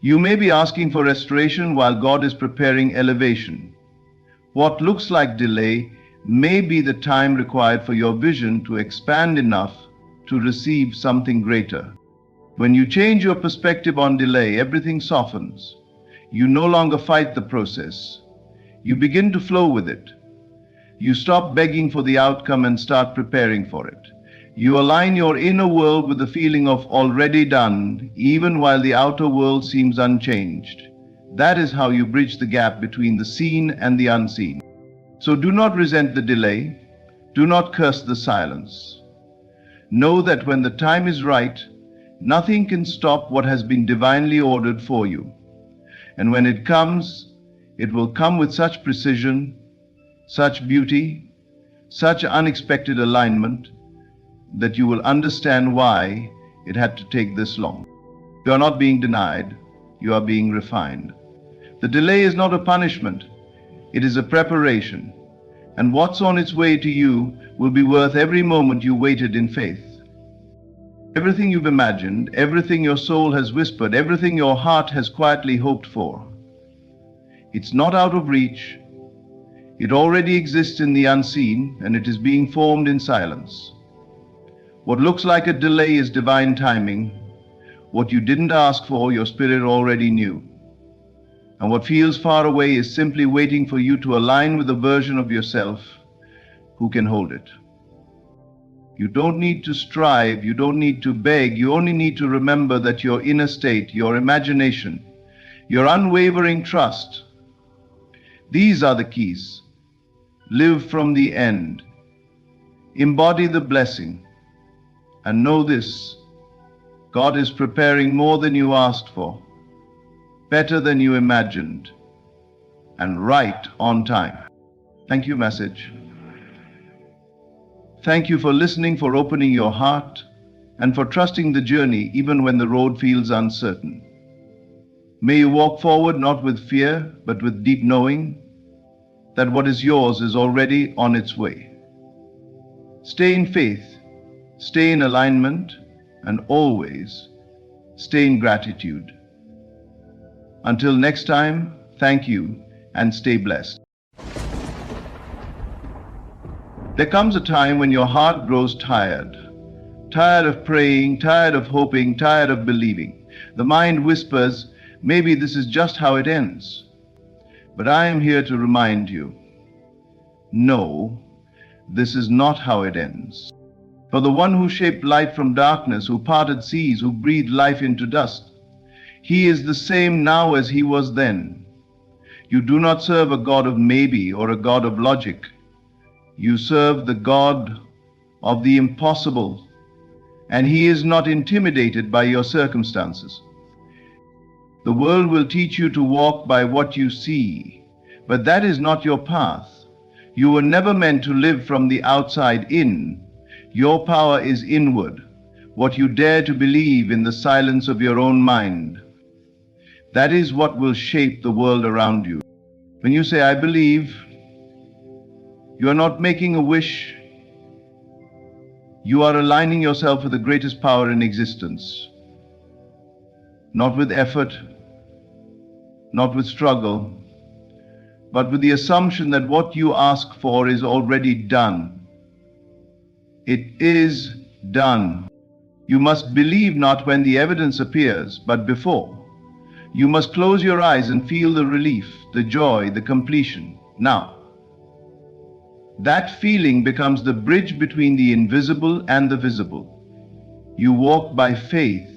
You may be asking for restoration while God is preparing elevation. What looks like delay may be the time required for your vision to expand enough to receive something greater. When you change your perspective on delay, everything softens. You no longer fight the process. You begin to flow with it. You stop begging for the outcome and start preparing for it. You align your inner world with the feeling of already done, even while the outer world seems unchanged. That is how you bridge the gap between the seen and the unseen. So do not resent the delay. Do not curse the silence. Know that when the time is right, nothing can stop what has been divinely ordered for you. And when it comes, it will come with such precision, such beauty, such unexpected alignment, that you will understand why it had to take this long. You are not being denied, you are being refined. The delay is not a punishment, it is a preparation, and what's on its way to you will be worth every moment you waited in faith. Everything you've imagined, everything your soul has whispered, everything your heart has quietly hoped for, it's not out of reach. It already exists in the unseen, and it is being formed in silence. What looks like a delay is divine timing. What you didn't ask for, your spirit already knew. And what feels far away is simply waiting for you to align with a version of yourself who can hold it. You don't need to strive, you don't need to beg, you only need to remember that your inner state, your imagination, your unwavering trust, these are the keys. Live from the end. Embody the blessing. And know this, God is preparing more than you asked for, better than you imagined, and right on time. Thank you, message. Thank you for listening, for opening your heart, and for trusting the journey even when the road feels uncertain. May you walk forward not with fear, but with deep knowing that what is yours is already on its way. Stay in faith, stay in alignment, and always stay in gratitude. Until next time, thank you and stay blessed. There comes a time when your heart grows tired. Tired of praying, tired of hoping, tired of believing. The mind whispers, maybe this is just how it ends. But I am here to remind you, no, this is not how it ends. For the one who shaped light from darkness, who parted seas, who breathed life into dust, he is the same now as he was then. You do not serve a God of maybe or a God of logic. You serve the God of the impossible, and he is not intimidated by your circumstances. The world will teach you to walk by what you see, but that is not your path. You were never meant to live from the outside in. Your power is inward, what you dare to believe in the silence of your own mind. That is what will shape the world around you. When you say, I believe, you are not making a wish. You are aligning yourself with the greatest power in existence. Not with effort, not with struggle, but with the assumption that what you ask for is already done. It is done. You must believe not when the evidence appears, but before. You must close your eyes and feel the relief, the joy, the completion. Now, that feeling becomes the bridge between the invisible and the visible. You walk by faith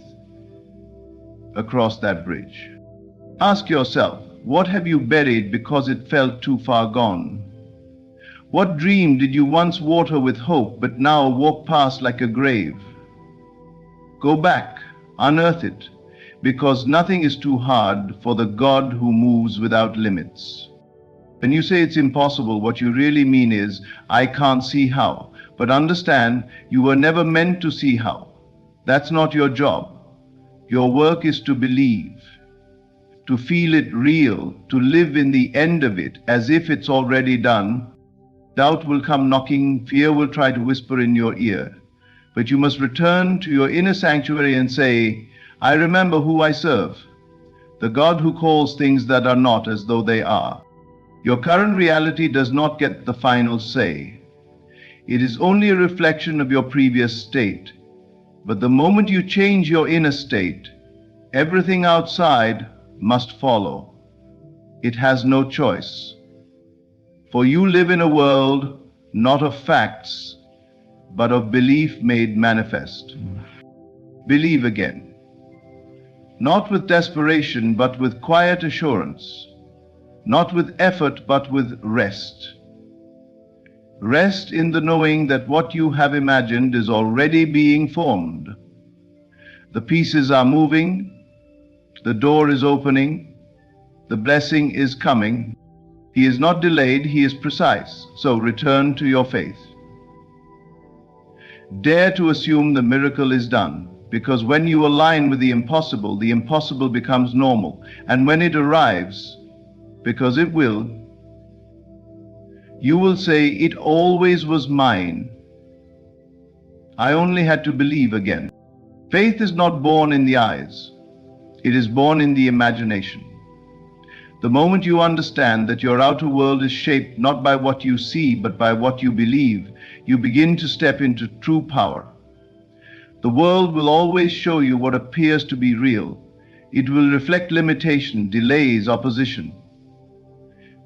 across that bridge. Ask yourself, what have you buried because it felt too far gone? What dream did you once water with hope but now walk past like a grave? Go back, unearth it, because nothing is too hard for the God who moves without limits. When you say it's impossible, what you really mean is, I can't see how. But understand, you were never meant to see how. That's not your job. Your work is to believe, to feel it real, to live in the end of it as if it's already done. Doubt will come knocking, fear will try to whisper in your ear. But you must return to your inner sanctuary and say, I remember who I serve, the God who calls things that are not as though they are. Your current reality does not get the final say. It is only a reflection of your previous state. But the moment you change your inner state, everything outside must follow. It has no choice. For you live in a world not of facts, but of belief made manifest. Believe again. Not with desperation, but with quiet assurance. Not with effort, but with rest. Rest in the knowing that what you have imagined is already being formed. The pieces are moving, the door is opening, the blessing is coming. He is not delayed, he is precise. So return to your faith. Dare to assume the miracle is done, because when you align with the impossible becomes normal. And when it arrives, because it will, you will say, it always was mine. I only had to believe again. Faith is not born in the eyes. It is born in the imagination. The moment you understand that your outer world is shaped not by what you see, but by what you believe, you begin to step into true power. The world will always show you what appears to be real. It will reflect limitation, delays, opposition.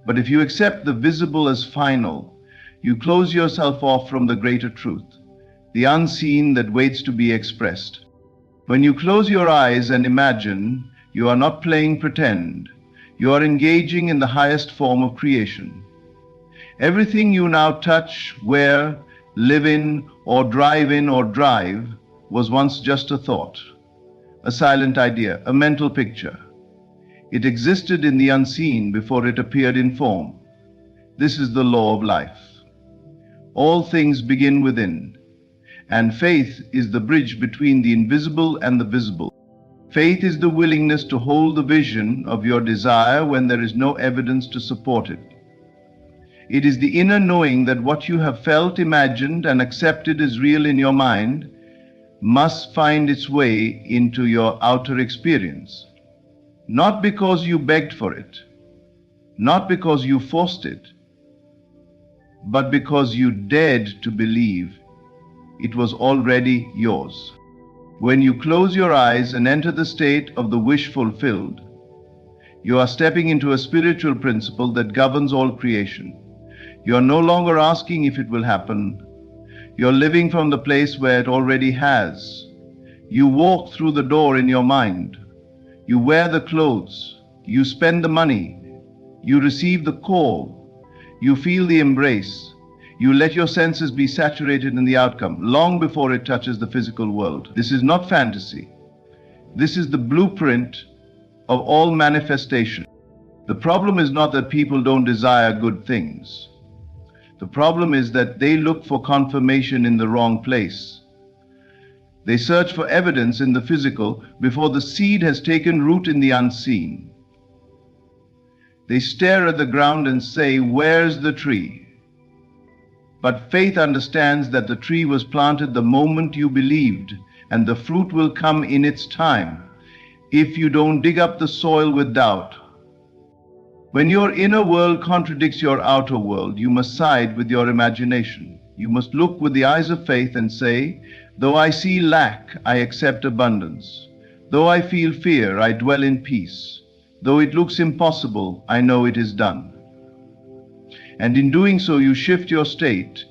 But if you accept the visible as final, you close yourself off from the greater truth, the unseen that waits to be expressed. When you close your eyes and imagine, you are not playing pretend. You are engaging in the highest form of creation. Everything you now touch, wear, live in, or drive was once just a thought, a silent idea, a mental picture. It existed in the unseen before it appeared in form. This is the law of life. All things begin within, and faith is the bridge between the invisible and the visible. Faith is the willingness to hold the vision of your desire when there is no evidence to support it. It is the inner knowing that what you have felt, imagined, and accepted as real in your mind must find its way into your outer experience. Not because you begged for it, not because you forced it, but because you dared to believe it was already yours. When you close your eyes and enter the state of the wish fulfilled, you are stepping into a spiritual principle that governs all creation. You are no longer asking if it will happen. You are living from the place where it already has. You walk through the door in your mind. You wear the clothes. You spend the money. You receive the call. You feel the embrace. You let your senses be saturated in the outcome long before it touches the physical world. This is not fantasy. This is the blueprint of all manifestation. The problem is not that people don't desire good things. The problem is that they look for confirmation in the wrong place. They search for evidence in the physical before the seed has taken root in the unseen. They stare at the ground and say, "Where's the tree?" But faith understands that the tree was planted the moment you believed, and the fruit will come in its time if you don't dig up the soil with doubt. When your inner world contradicts your outer world, you must side with your imagination. You must look with the eyes of faith and say, "Though I see lack, I accept abundance. Though I feel fear, I dwell in peace. Though it looks impossible, I know it is done." And in doing so, you shift your state.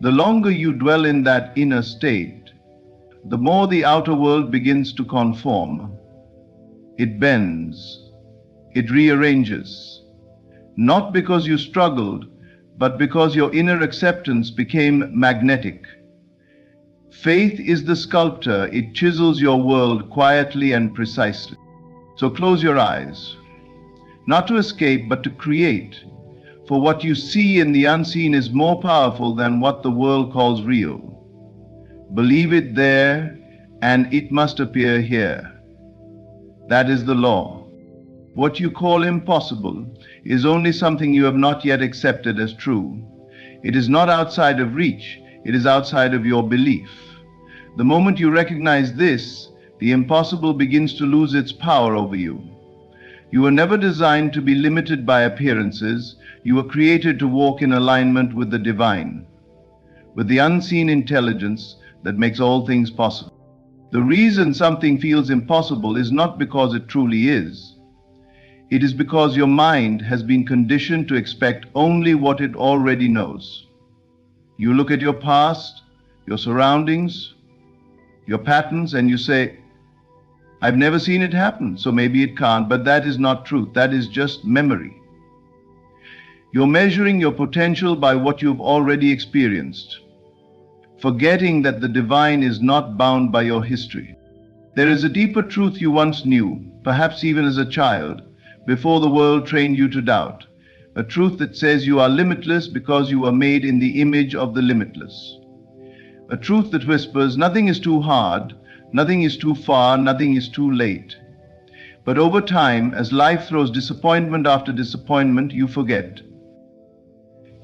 The longer you dwell in that inner state, the more the outer world begins to conform. It bends. It rearranges. Not because you struggled, but because your inner acceptance became magnetic. Faith is the sculptor. It chisels your world quietly and precisely. So close your eyes, not to escape, but to create. For what you see in the unseen is more powerful than what the world calls real. Believe it there, and it must appear here. That is the law. What you call impossible is only something you have not yet accepted as true. It is not outside of reach, it is outside of your belief. The moment you recognize this, the impossible begins to lose its power over you. You were never designed to be limited by appearances. You were created to walk in alignment with the divine, with the unseen intelligence that makes all things possible. The reason something feels impossible is not because it truly is. It is because your mind has been conditioned to expect only what it already knows. You look at your past, your surroundings, your patterns, and you say, "I've never seen it happen, so maybe it can't." But that is not truth. That is just memory. You're measuring your potential by what you've already experienced, forgetting that the divine is not bound by your history. There is a deeper truth you once knew, perhaps even as a child, before the world trained you to doubt. A truth that says you are limitless because you were made in the image of the limitless. A truth that whispers, nothing is too hard, nothing is too far, nothing is too late. But over time, as life throws disappointment after disappointment, you forget.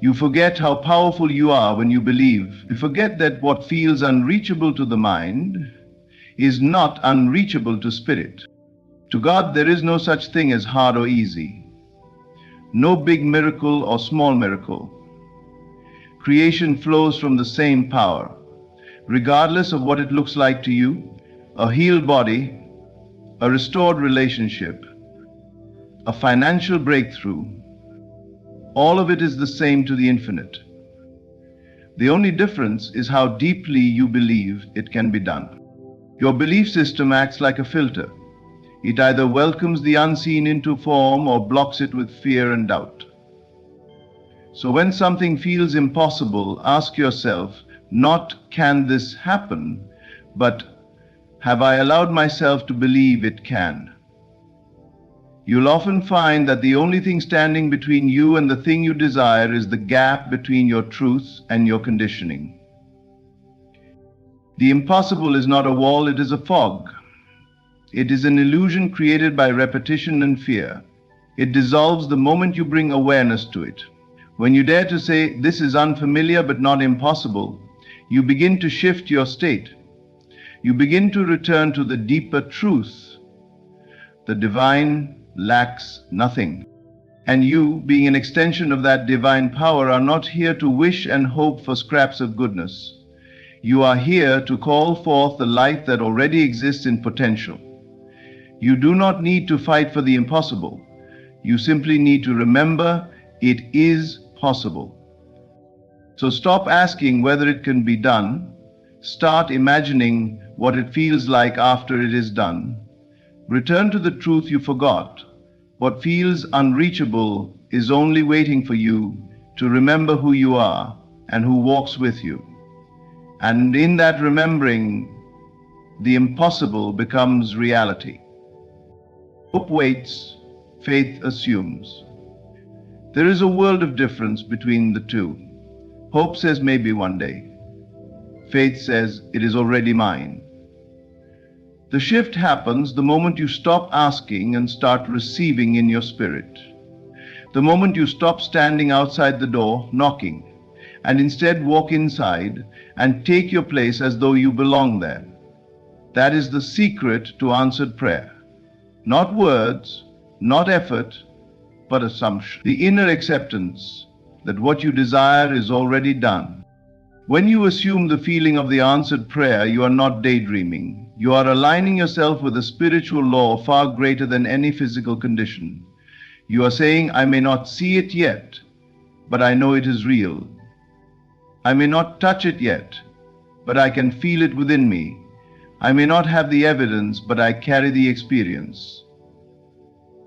You forget how powerful you are when you believe. You forget that what feels unreachable to the mind is not unreachable to spirit. To God, there is no such thing as hard or easy. No big miracle or small miracle. Creation flows from the same power. Regardless of what it looks like to you, a healed body, a restored relationship, a financial breakthrough, all of it is the same to the infinite. The only difference is how deeply you believe it can be done. Your belief system acts like a filter. It either welcomes the unseen into form or blocks it with fear and doubt. So when something feels impossible, ask yourself, not "can this happen?" but "have I allowed myself to believe it can?" You'll often find that the only thing standing between you and the thing you desire is the gap between your truth and your conditioning. The impossible is not a wall, it is a fog. It is an illusion created by repetition and fear. It dissolves the moment you bring awareness to it. When you dare to say, "This is unfamiliar but not impossible," you begin to shift your state. You begin to return to the deeper truth. The divine lacks nothing. And you, being an extension of that divine power, are not here to wish and hope for scraps of goodness. You are here to call forth the life that already exists in potential. You do not need to fight for the impossible. You simply need to remember it is possible. So stop asking whether it can be done. Start imagining what it feels like after it is done. Return to the truth you forgot. What feels unreachable is only waiting for you to remember who you are and who walks with you. And in that remembering, the impossible becomes reality. Hope waits, faith assumes. There is a world of difference between the two. Hope says maybe one day. Faith says it is already mine. The shift happens the moment you stop asking and start receiving in your spirit. The moment you stop standing outside the door, knocking, and instead walk inside and take your place as though you belong there. That is the secret to answered prayer. Not words, not effort, but assumption. The inner acceptance that what you desire is already done. When you assume the feeling of the answered prayer, you are not daydreaming. You are aligning yourself with a spiritual law far greater than any physical condition. You are saying, I may not see it yet, but I know it is real. I may not touch it yet, but I can feel it within me. I may not have the evidence, but I carry the experience.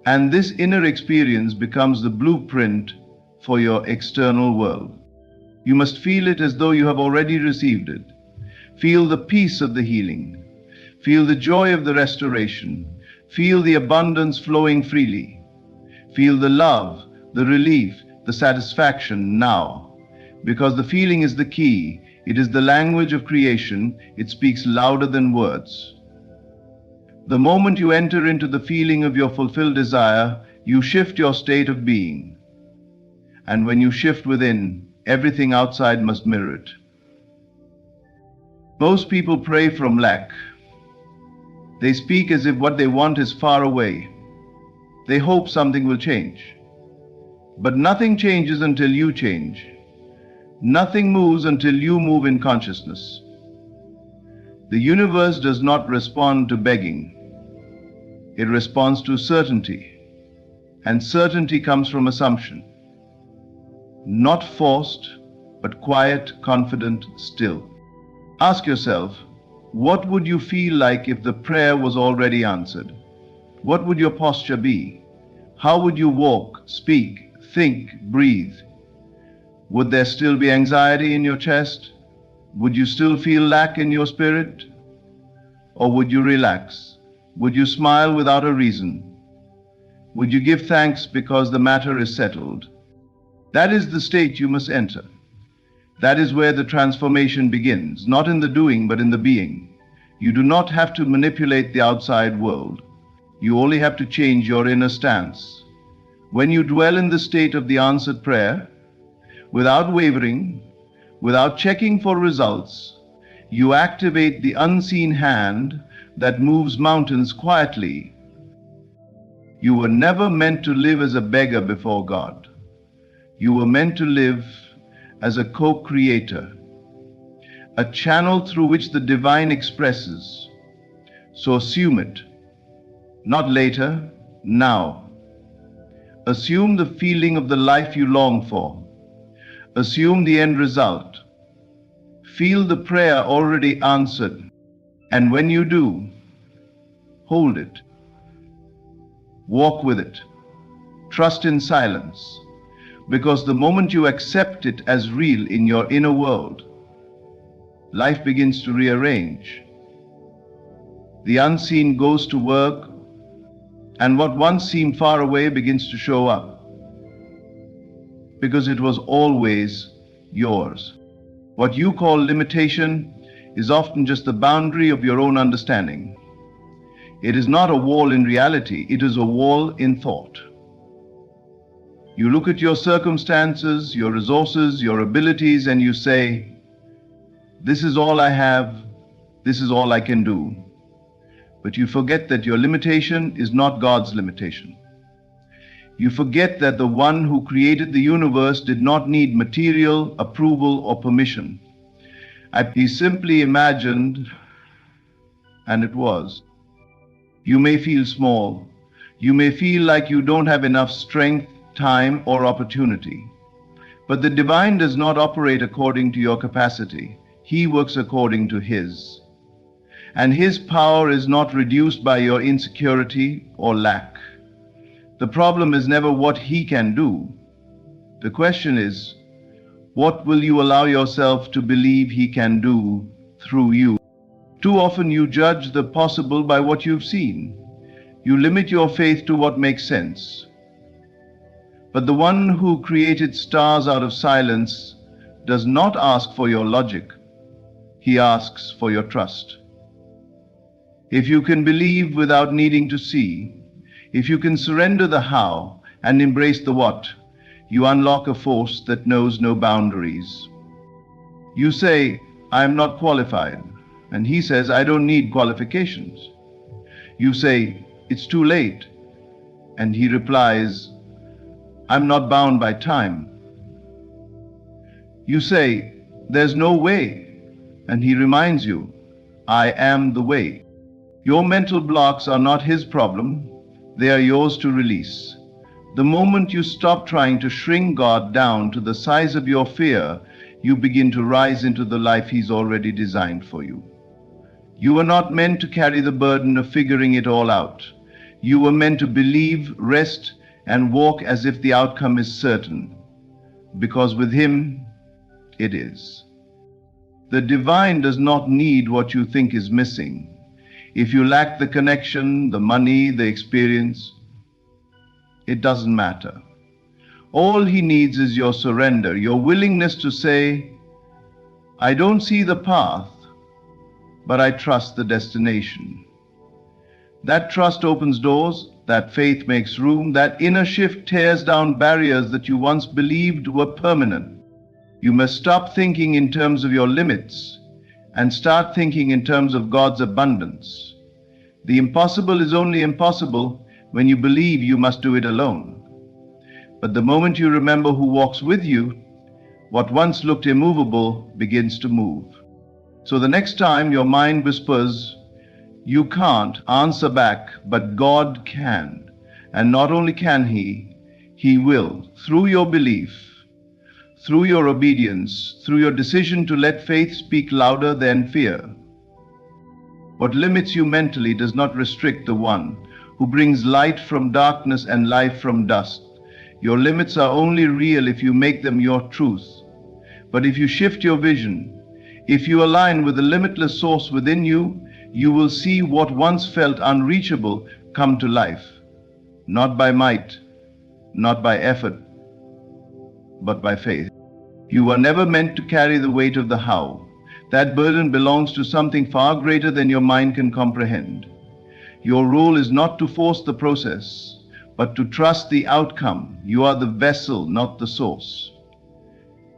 And this inner experience becomes the blueprint for your external world. You must feel it as though you have already received it. Feel the peace of the healing. Feel the joy of the restoration. Feel the abundance flowing freely. Feel the love, the relief, the satisfaction now. Because the feeling is the key. It is the language of creation. It speaks louder than words. The moment you enter into the feeling of your fulfilled desire, you shift your state of being. And when you shift within, everything outside must mirror it. Most people pray from lack. They speak as if what they want is far away. They hope something will change. But nothing changes until you change. Nothing moves until you move in consciousness. The universe does not respond to begging. It responds to certainty. And certainty comes from assumption. Not forced, but quiet, confident, still. Ask yourself, what would you feel like if the prayer was already answered? What would your posture be? How would you walk, speak, think, breathe? Would there still be anxiety in your chest? Would you still feel lack in your spirit? Or would you relax? Would you smile without a reason? Would you give thanks because the matter is settled? That is the state you must enter. That is where the transformation begins, not in the doing, but in the being. You do not have to manipulate the outside world. You only have to change your inner stance. When you dwell in the state of the answered prayer, without wavering, without checking for results, you activate the unseen hand that moves mountains quietly. You were never meant to live as a beggar before God. You were meant to live as a co-creator, a channel through which the divine expresses. So assume it, not later, now. Assume the feeling of the life you long for. Assume the end result. Feel the prayer already answered. And when you do, hold it. Walk with it. Trust in silence. Because the moment you accept it as real in your inner world, life begins to rearrange. The unseen goes to work, and what once seemed far away begins to show up. Because it was always yours. What you call limitation is often just the boundary of your own understanding. It is not a wall in reality, it is a wall in thought. You look at your circumstances, your resources, your abilities, and you say, this is all I have, this is all I can do. But you forget that your limitation is not God's limitation. You forget that the one who created the universe did not need material approval or permission. He simply imagined, and it was. You may feel small. You may feel like you don't have enough strength, time, or opportunity. But the divine does not operate according to your capacity. He works according to His. And His power is not reduced by your insecurity or lack. The problem is never what He can do. The question is, what will you allow yourself to believe He can do through you? Too often you judge the possible by what you've seen. You limit your faith to what makes sense. But the one who created stars out of silence does not ask for your logic. He asks for your trust. If you can believe without needing to see, if you can surrender the how and embrace the what, you unlock a force that knows no boundaries. You say, I am not qualified, and He says, I don't need qualifications. You say, it's too late, and He replies, I'm not bound by time. You say, there's no way, and He reminds you, I am the way. Your mental blocks are not His problem, they are yours to release. The moment you stop trying to shrink God down to the size of your fear, you begin to rise into the life He's already designed for you. You were not meant to carry the burden of figuring it all out. You were meant to believe, rest, and walk as if the outcome is certain, because with Him, it is. The divine does not need what you think is missing. If you lack the connection, the money, the experience, it doesn't matter. All He needs is your surrender, your willingness to say, I don't see the path, but I trust the destination. That trust opens doors, that faith makes room, that inner shift tears down barriers that you once believed were permanent. You must stop thinking in terms of your limits and start thinking in terms of God's abundance. The impossible is only impossible when you believe you must do it alone. But the moment you remember who walks with you, what once looked immovable begins to move. So the next time your mind whispers, you can't, answer back, but God can. And not only can He, He will, through your belief, through your obedience, through your decision to let faith speak louder than fear. What limits you mentally does not restrict the one who brings light from darkness and life from dust. Your limits are only real if you make them your truth. But if you shift your vision, if you align with the limitless source within you, you will see what once felt unreachable come to life, not by might, not by effort, but by faith. You were never meant to carry the weight of the how. That burden belongs to something far greater than your mind can comprehend. Your role is not to force the process, but to trust the outcome. You are the vessel, not the source.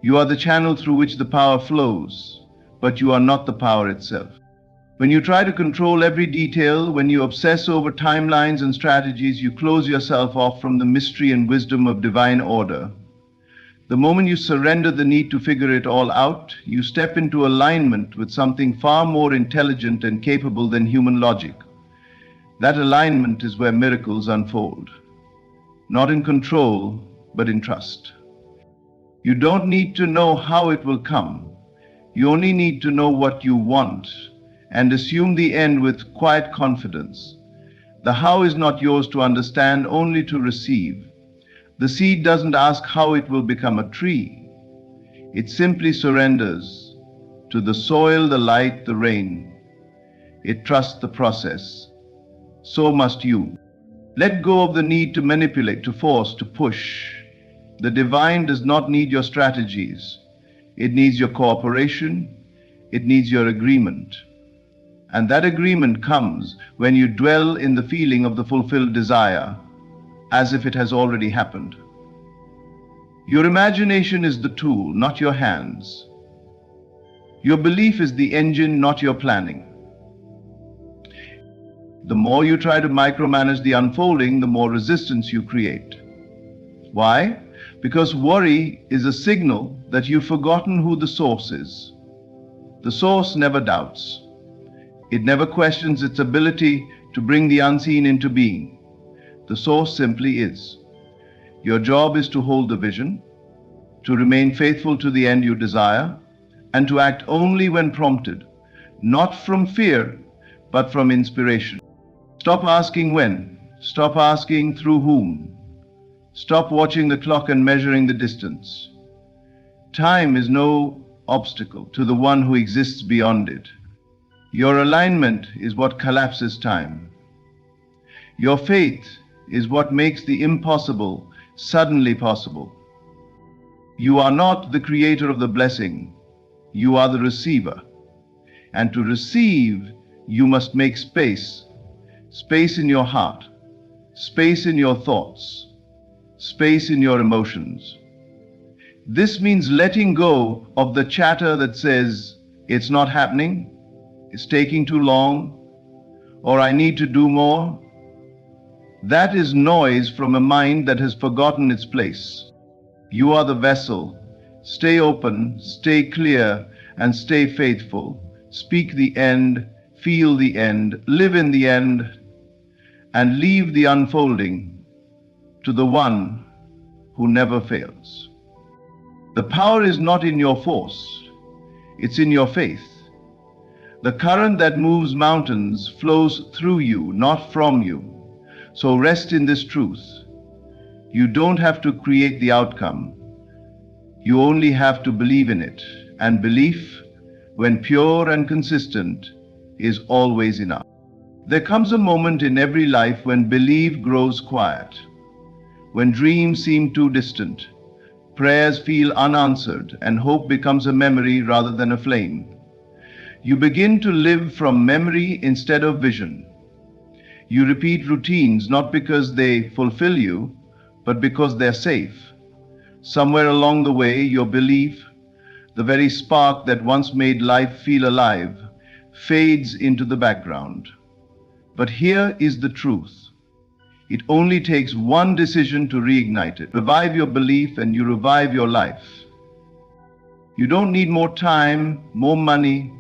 You are the channel through which the power flows, but you are not the power itself. When you try to control every detail, when you obsess over timelines and strategies, you close yourself off from the mystery and wisdom of divine order. The moment you surrender the need to figure it all out, you step into alignment with something far more intelligent and capable than human logic. That alignment is where miracles unfold. Not in control, but in trust. You don't need to know how it will come. You only need to know what you want and assume the end with quiet confidence. The how is not yours to understand, only to receive. The seed doesn't ask how it will become a tree. It simply surrenders to the soil, the light, the rain. It trusts the process. So must you. Let go of the need to manipulate, to force, to push. The divine does not need your strategies. It needs your cooperation. It needs your agreement. And that agreement comes when you dwell in the feeling of the fulfilled desire, as if it has already happened. Your imagination is the tool, not your hands. Your belief is the engine, not your planning. The more you try to micromanage the unfolding, the more resistance you create. Why? Because worry is a signal that you've forgotten who the source is. The source never doubts. It never questions its ability to bring the unseen into being. The source simply is. Your job is to hold the vision, to remain faithful to the end you desire, and to act only when prompted, not from fear, but from inspiration. Stop asking when. Stop asking through whom. Stop watching the clock and measuring the distance. Time is no obstacle to the one who exists beyond it. Your alignment is what collapses time. Your faith is what makes the impossible suddenly possible. You are not the creator of the blessing, you are the receiver. And to receive, you must make space. Space in your heart, space in your thoughts, space in your emotions. This means letting go of the chatter that says, it's not happening, it's taking too long, or I need to do more. That is noise from a mind that has forgotten its place. You are the vessel. Stay open, stay clear, and stay faithful. Speak the end, feel the end, live in the end, and leave the unfolding to the one who never fails. The power is not in your force, it's in your faith. The current that moves mountains flows through you, not from you. So rest in this truth. You don't have to create the outcome. You only have to believe in it. And belief, when pure and consistent, is always enough. There comes a moment in every life when belief grows quiet, when dreams seem too distant, prayers feel unanswered, and hope becomes a memory rather than a flame. You begin to live from memory instead of vision. You repeat routines not because they fulfill you, but because they're safe. Somewhere along the way, your belief, the very spark that once made life feel alive, fades into the background. But here is the truth. It only takes one decision to reignite it. Revive your belief and you revive your life. You don't need more time, more money,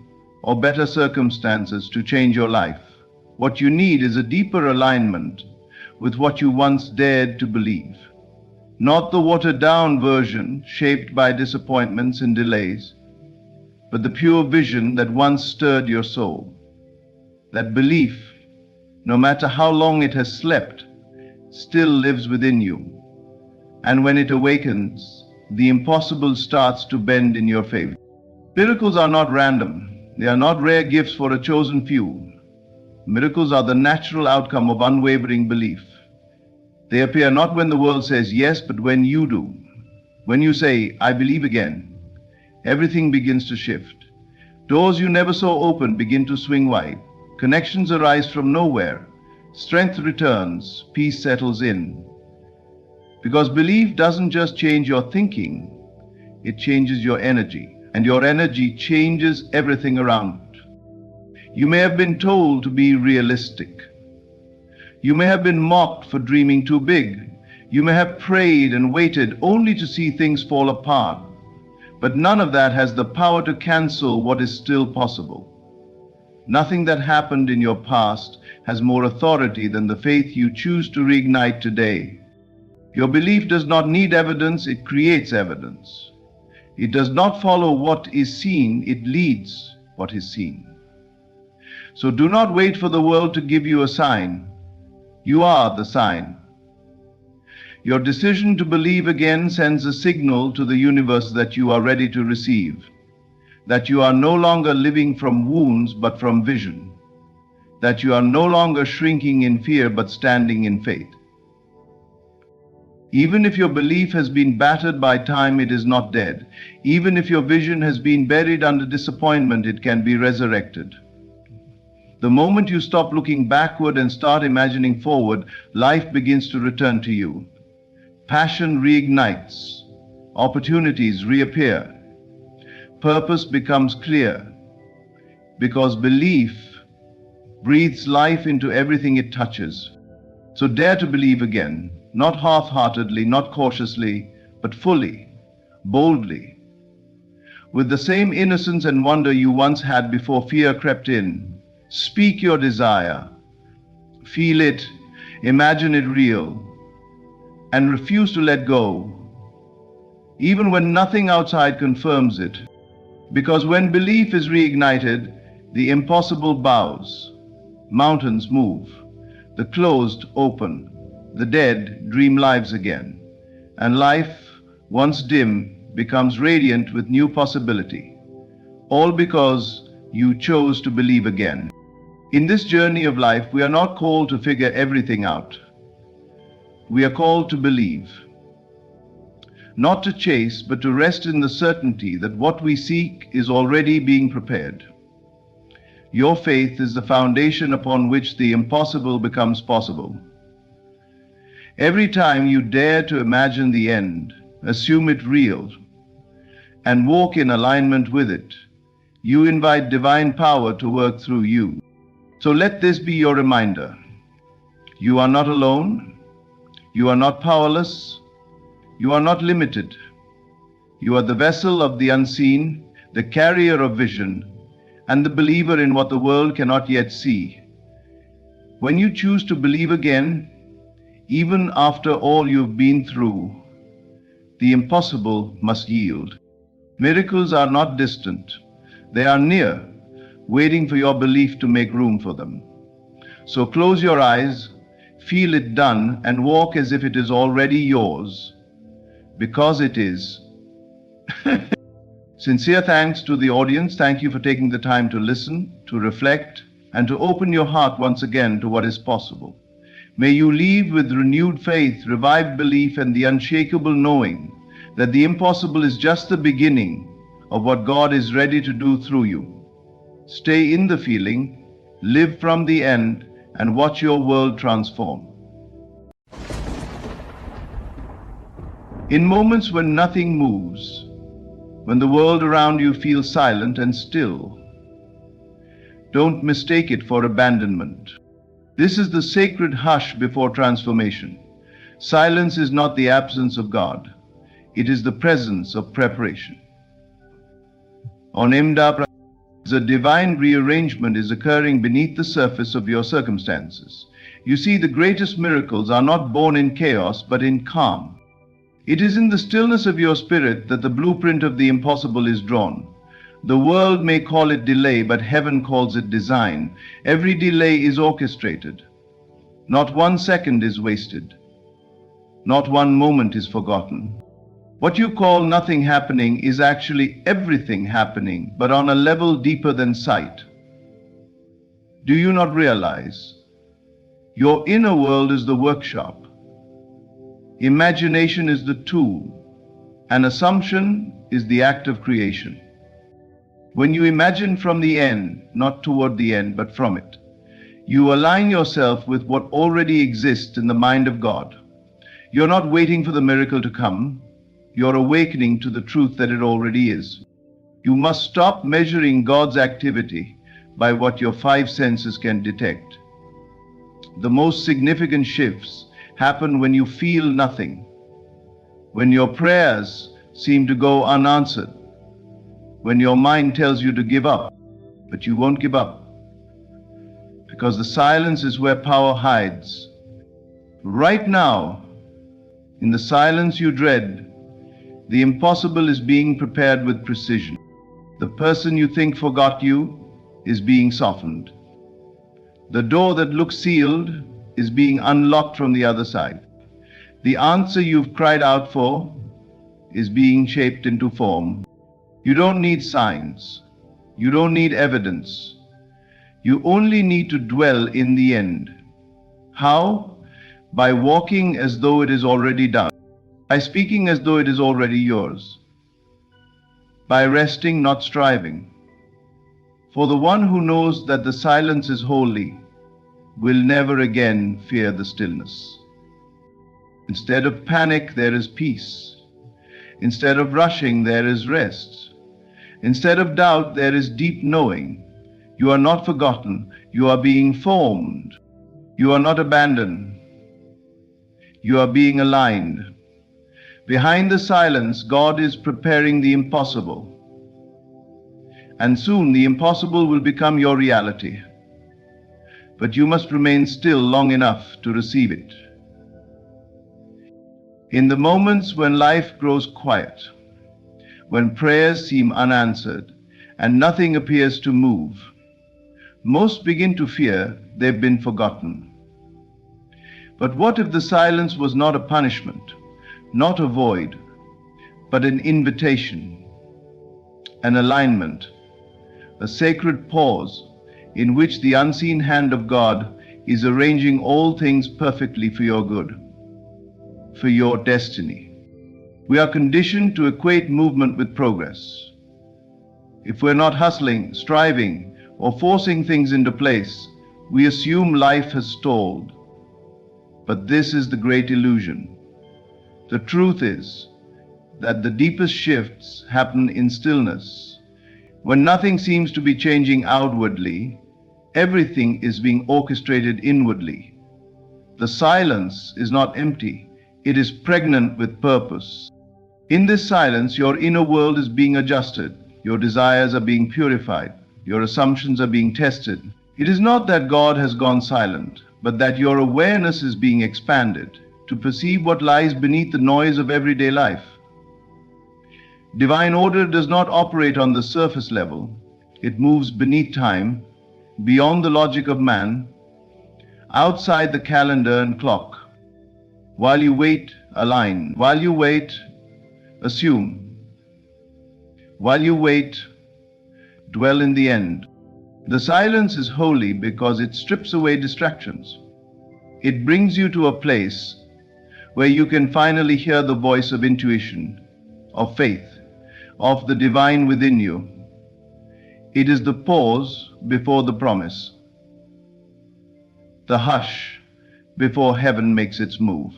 or better circumstances to change your life. What you need is a deeper alignment with what you once dared to believe. Not the watered-down version shaped by disappointments and delays, but the pure vision that once stirred your soul. That belief, no matter how long it has slept, still lives within you. And when it awakens, the impossible starts to bend in your favor. Miracles are not random. They are not rare gifts for a chosen few. Miracles are the natural outcome of unwavering belief. They appear not when the world says yes, but when you do. When you say, I believe again, everything begins to shift. Doors you never saw open begin to swing wide. Connections arise from nowhere. Strength returns, peace settles in. Because belief doesn't just change your thinking, it changes your energy. And your energy changes everything around. You may have been told to be realistic. You may have been mocked for dreaming too big. You may have prayed and waited only to see things fall apart. But none of that has the power to cancel what is still possible. Nothing that happened in your past has more authority than the faith you choose to reignite today. Your belief does not need evidence, it creates evidence. It does not follow what is seen, it leads what is seen. So do not wait for the world to give you a sign. You are the sign. Your decision to believe again sends a signal to the universe that you are ready to receive, that you are no longer living from wounds but from vision, that you are no longer shrinking in fear but standing in faith. Even if your belief has been battered by time, it is not dead. Even if your vision has been buried under disappointment, it can be resurrected. The moment you stop looking backward and start imagining forward, life begins to return to you. Passion reignites. Opportunities reappear. Purpose becomes clear. Because belief breathes life into everything it touches. So dare to believe again. not half-heartedly, not cautiously, but fully, boldly, with the same innocence and wonder you once had before fear crept in. Speak your desire, feel it, imagine it real, and refuse to let go, even when nothing outside confirms it. Because when belief is reignited, the impossible bows, mountains move, the closed open, the dead dream lives again, and life, once dim, becomes radiant with new possibility, all because you chose to believe again. In this journey of life, we are not called to figure everything out. We are called to believe, not to chase, but to rest in the certainty that what we seek is already being prepared. Your faith is the foundation upon which the impossible becomes possible. Every time you dare to imagine the end, assume it real, and walk in alignment with it, you invite divine power to work through you. So let this be your reminder. You are not alone. You are not powerless. You are not limited. You are the vessel of the unseen, the carrier of vision, and the believer in what the world cannot yet see. When you choose to believe again, even after all you've been through, the impossible must yield. Miracles are not distant. They are near, waiting for your belief to make room for them. So close your eyes, feel it done, and walk as if it is already yours, because it is. Sincere thanks to the audience. Thank you for taking the time to listen, to reflect, and to open your heart once again to what is possible. May you leave with renewed faith, revived belief, and the unshakable knowing that the impossible is just the beginning of what God is ready to do through you. Stay in the feeling, live from the end, and watch your world transform. In moments when nothing moves, when the world around you feels silent and still, don't mistake it for abandonment. This is the sacred hush before transformation. Silence is not the absence of God. It is the presence of preparation. On Imda, a divine rearrangement is occurring beneath the surface of your circumstances. You see, the greatest miracles are not born in chaos, but in calm. It is in the stillness of your spirit that the blueprint of the impossible is drawn. The world may call it delay, but heaven calls it design. Every delay is orchestrated. Not 1 second is wasted. Not one moment is forgotten. What you call nothing happening is actually everything happening, but on a level deeper than sight. Do you not realize? Your inner world is the workshop. Imagination is the tool, and assumption is the act of creation. When you imagine from the end, not toward the end, but from it, you align yourself with what already exists in the mind of God. You're not waiting for the miracle to come. You're awakening to the truth that it already is. You must stop measuring God's activity by what your 5 senses can detect. The most significant shifts happen when you feel nothing, when your prayers seem to go unanswered, when your mind tells you to give up, but you won't give up, because the silence is where power hides. Right now, in the silence you dread, the impossible is being prepared with precision. The person you think forgot you is being softened. The door that looks sealed is being unlocked from the other side. The answer you've cried out for is being shaped into form. You don't need signs. You don't need evidence. You only need to dwell in the end. How? By walking as though it is already done. By speaking as though it is already yours. By resting, not striving. For the one who knows that the silence is holy will never again fear the stillness. Instead of panic, there is peace. Instead of rushing, there is rest. Instead of doubt, there is deep knowing. You are not forgotten. You are being formed. You are not abandoned. You are being aligned. Behind the silence, God is preparing the impossible. And soon the impossible will become your reality. But you must remain still long enough to receive it. In the moments when life grows quiet, when prayers seem unanswered and nothing appears to move, most begin to fear they've been forgotten. But what if the silence was not a punishment, not a void, but an invitation, an alignment, a sacred pause in which the unseen hand of God is arranging all things perfectly for your good, for your destiny? We are conditioned to equate movement with progress. If we're not hustling, striving, or forcing things into place, we assume life has stalled. But this is the great illusion. The truth is that the deepest shifts happen in stillness. When nothing seems to be changing outwardly, everything is being orchestrated inwardly. The silence is not empty, it is pregnant with purpose. In this silence, your inner world is being adjusted, your desires are being purified, your assumptions are being tested. It is not that God has gone silent, but that your awareness is being expanded to perceive what lies beneath the noise of everyday life. Divine order does not operate on the surface level. It moves beneath time, beyond the logic of man, outside the calendar and clock. While you wait, align. While you wait, assume. While you wait, dwell in the end. The silence is holy because it strips away distractions. It brings you to a place where you can finally hear the voice of intuition, of faith, of the divine within you. It is the pause before the promise, the hush before heaven makes its move.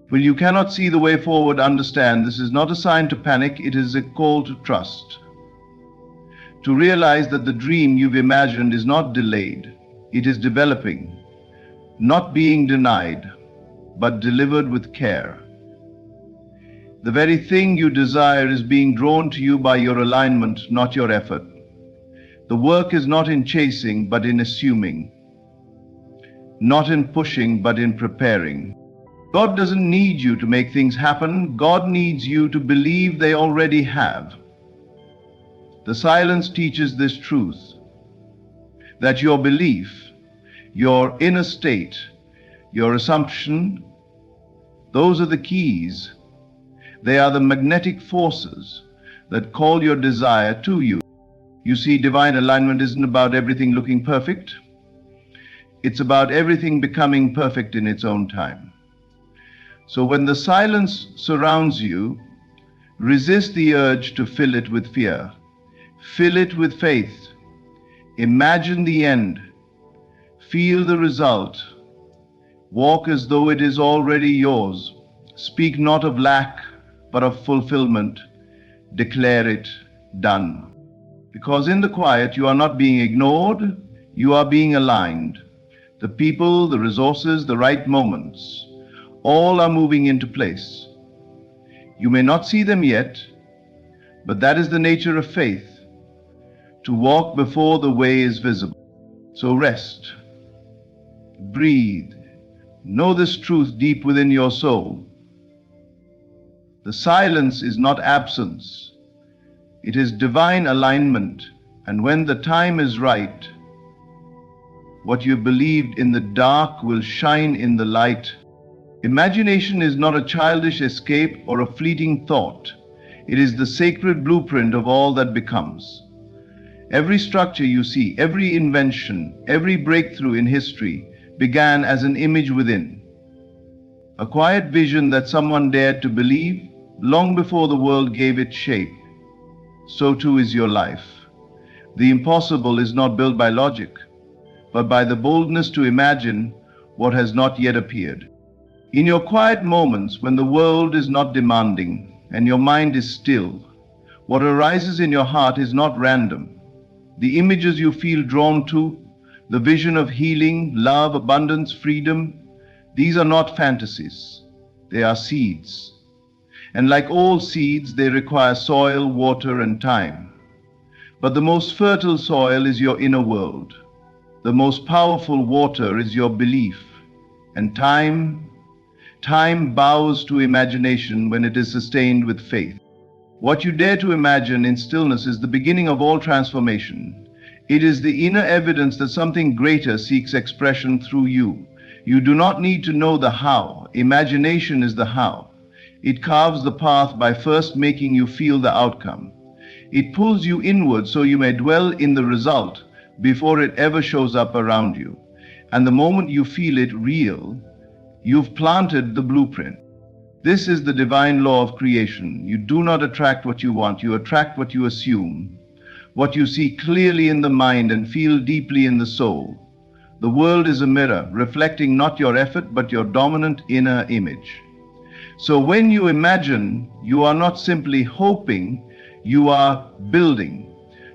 When you cannot see the way forward, understand this is not a sign to panic, it is a call to trust. To realize that the dream you've imagined is not delayed, it is developing, not being denied, but delivered with care. The very thing you desire is being drawn to you by your alignment, not your effort. The work is not in chasing, but in assuming. Not in pushing, but in preparing. God doesn't need you to make things happen. God needs you to believe they already have. The silence teaches this truth, that your belief, your inner state, your assumption, those are the keys. They are the magnetic forces that call your desire to you. You see, divine alignment isn't about everything looking perfect. It's about everything becoming perfect in its own time. So when the silence surrounds you, resist the urge to fill it with fear. Fill it with faith. Imagine the end. Feel the result. Walk as though it is already yours. Speak not of lack, but of fulfillment. Declare it done. Because in the quiet, you are not being ignored, you are being aligned. The people, the resources, the right moments, all are moving into place. You may not see them yet, but that is the nature of faith, to walk before the way is visible. So rest, breathe, know this truth deep within your soul. The silence is not absence, it is divine alignment, and when the time is right, what you believed in the dark will shine in the light. Imagination is not a childish escape or a fleeting thought. It is the sacred blueprint of all that becomes. Every structure you see, every invention, every breakthrough in history began as an image within. A quiet vision that someone dared to believe long before the world gave it shape. So too is your life. The impossible is not built by logic, but by the boldness to imagine what has not yet appeared. In your quiet moments, when the world is not demanding and your mind is still, what arises in your heart is not random. The images you feel drawn to, the vision of healing, love, abundance, freedom, these are not fantasies. They are seeds. And like all seeds, they require soil, water, and time. But the most fertile soil is your inner world. The most powerful water is your belief. And time bows to imagination when it is sustained with faith. What you dare to imagine in stillness is the beginning of all transformation. It is the inner evidence that something greater seeks expression through you. You do not need to know the how. Imagination is the how. It carves the path by first making you feel the outcome. It pulls you inward so you may dwell in the result before it ever shows up around you. And the moment you feel it real, you've planted the blueprint. This is the divine law of creation. You do not attract what you want, you attract what you assume, what you see clearly in the mind and feel deeply in the soul. The world is a mirror, reflecting not your effort, but your dominant inner image. So when you imagine, you are not simply hoping, you are building.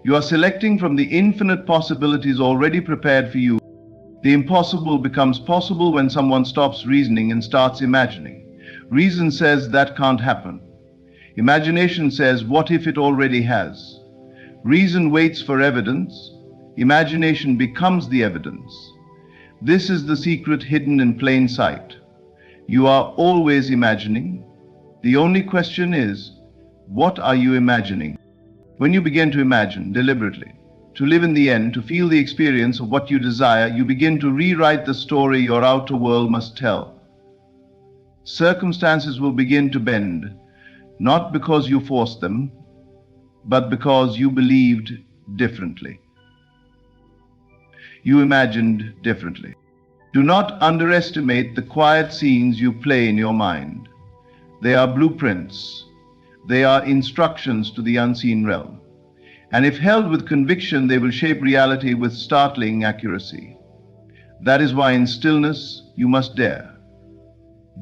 You are selecting from the infinite possibilities already prepared for you. The impossible becomes possible when someone stops reasoning and starts imagining. Reason says that can't happen. Imagination says, what if it already has? Reason waits for evidence. Imagination becomes the evidence. This is the secret hidden in plain sight. You are always imagining. The only question is, what are you imagining? When you begin to imagine deliberately, to live in the end, to feel the experience of what you desire, you begin to rewrite the story your outer world must tell. Circumstances will begin to bend, not because you forced them, but because you believed differently. You imagined differently. Do not underestimate the quiet scenes you play in your mind. They are blueprints. They are instructions to the unseen realm. And if held with conviction, they will shape reality with startling accuracy. That is why in stillness, you must dare.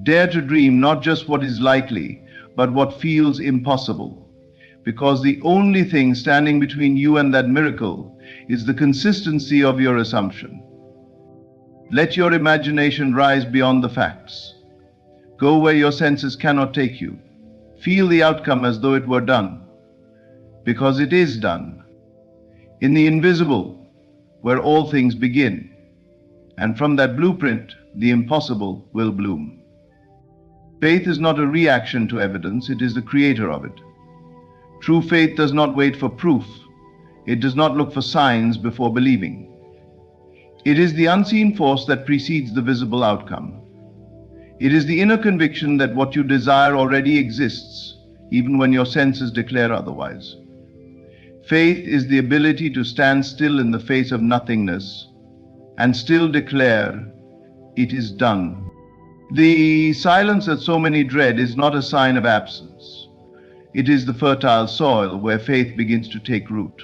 Dare to dream not just what is likely, but what feels impossible. Because the only thing standing between you and that miracle is the consistency of your assumption. Let your imagination rise beyond the facts. Go where your senses cannot take you. Feel the outcome as though it were done. Because it is done. In the invisible, where all things begin. And from that blueprint, the impossible will bloom. Faith is not a reaction to evidence, it is the creator of it. True faith does not wait for proof. It does not look for signs before believing. It is the unseen force that precedes the visible outcome. It is the inner conviction that what you desire already exists, even when your senses declare otherwise. Faith is the ability to stand still in the face of nothingness and still declare, it is done. The silence that so many dread is not a sign of absence. It is the fertile soil where faith begins to take root.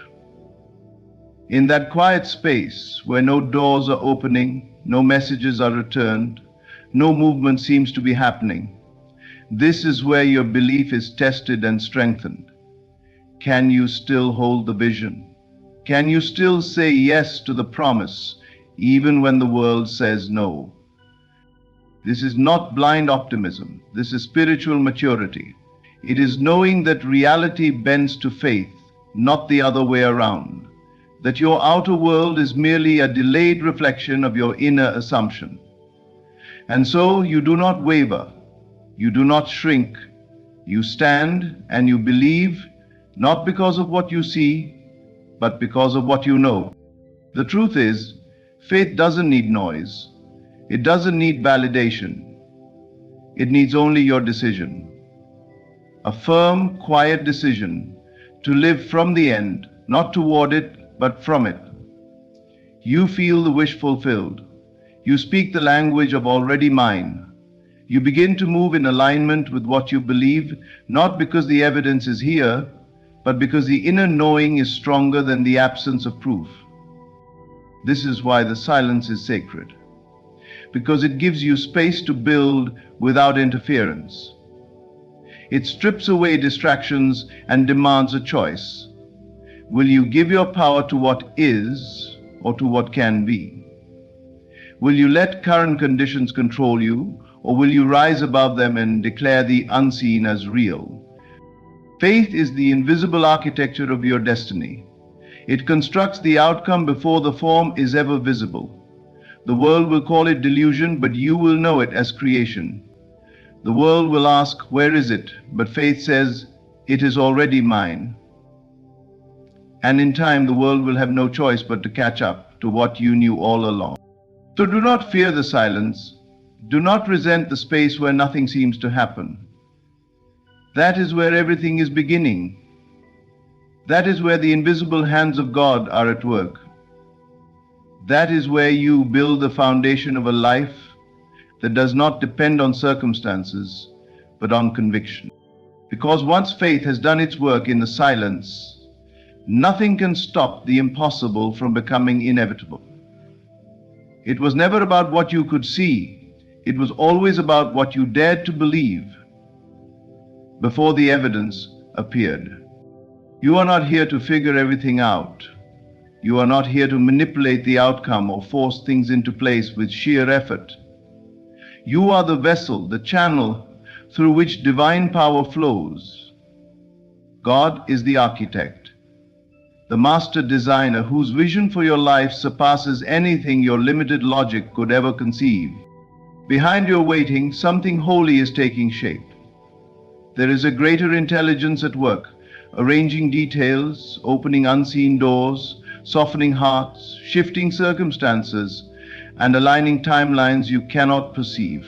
In that quiet space where no doors are opening, no messages are returned, no movement seems to be happening, this is where your belief is tested and strengthened. Can you still hold the vision? Can you still say yes to the promise, even when the world says no? This is not blind optimism. This is spiritual maturity. It is knowing that reality bends to faith, not the other way around. That your outer world is merely a delayed reflection of your inner assumption. And so you do not waver, you do not shrink, you stand and you believe, not because of what you see, but because of what you know. The truth is, faith doesn't need noise. It doesn't need validation. It needs only your decision. A firm, quiet decision to live from the end, not toward it, but from it. You feel the wish fulfilled. You speak the language of already mine. You begin to move in alignment with what you believe, not because the evidence is here, but because the inner knowing is stronger than the absence of proof. This is why the silence is sacred. Because it gives you space to build without interference. It strips away distractions and demands a choice. Will you give your power to what is or to what can be? Will you let current conditions control you, or will you rise above them and declare the unseen as real? Faith is the invisible architecture of your destiny. It constructs the outcome before the form is ever visible. The world will call it delusion, but you will know it as creation. The world will ask, "Where is it?" But faith says, "It is already mine." And in time, the world will have no choice but to catch up to what you knew all along. So do not fear the silence. Do not resent the space where nothing seems to happen. That is where everything is beginning. That is where the invisible hands of God are at work. That is where you build the foundation of a life that does not depend on circumstances, but on conviction. Because once faith has done its work in the silence, nothing can stop the impossible from becoming inevitable. It was never about what you could see. It was always about what you dared to believe before the evidence appeared. You are not here to figure everything out. You are not here to manipulate the outcome or force things into place with sheer effort. You are the vessel, the channel through which divine power flows. God is the architect, the master designer whose vision for your life surpasses anything your limited logic could ever conceive. Behind your waiting, something holy is taking shape. There is a greater intelligence at work, arranging details, opening unseen doors, softening hearts, shifting circumstances, and aligning timelines you cannot perceive.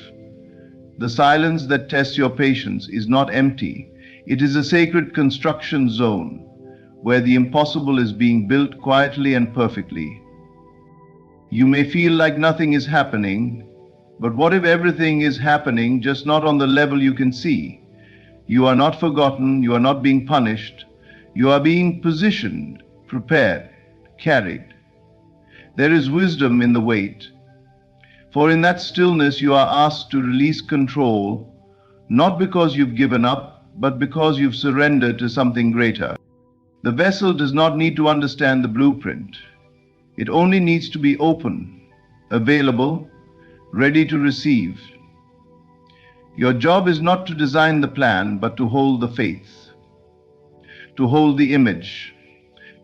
The silence that tests your patience is not empty. It is a sacred construction zone where the impossible is being built quietly and perfectly. You may feel like nothing is happening, but what if everything is happening, just not on the level you can see? You are not forgotten, you are not being punished, you are being positioned, prepared, carried. There is wisdom in the wait, for in that stillness you are asked to release control, not because you've given up, but because you've surrendered to something greater. The vessel does not need to understand the blueprint. It only needs to be open, available, ready to receive. Your job is not to design the plan, but to hold the faith, to hold the image,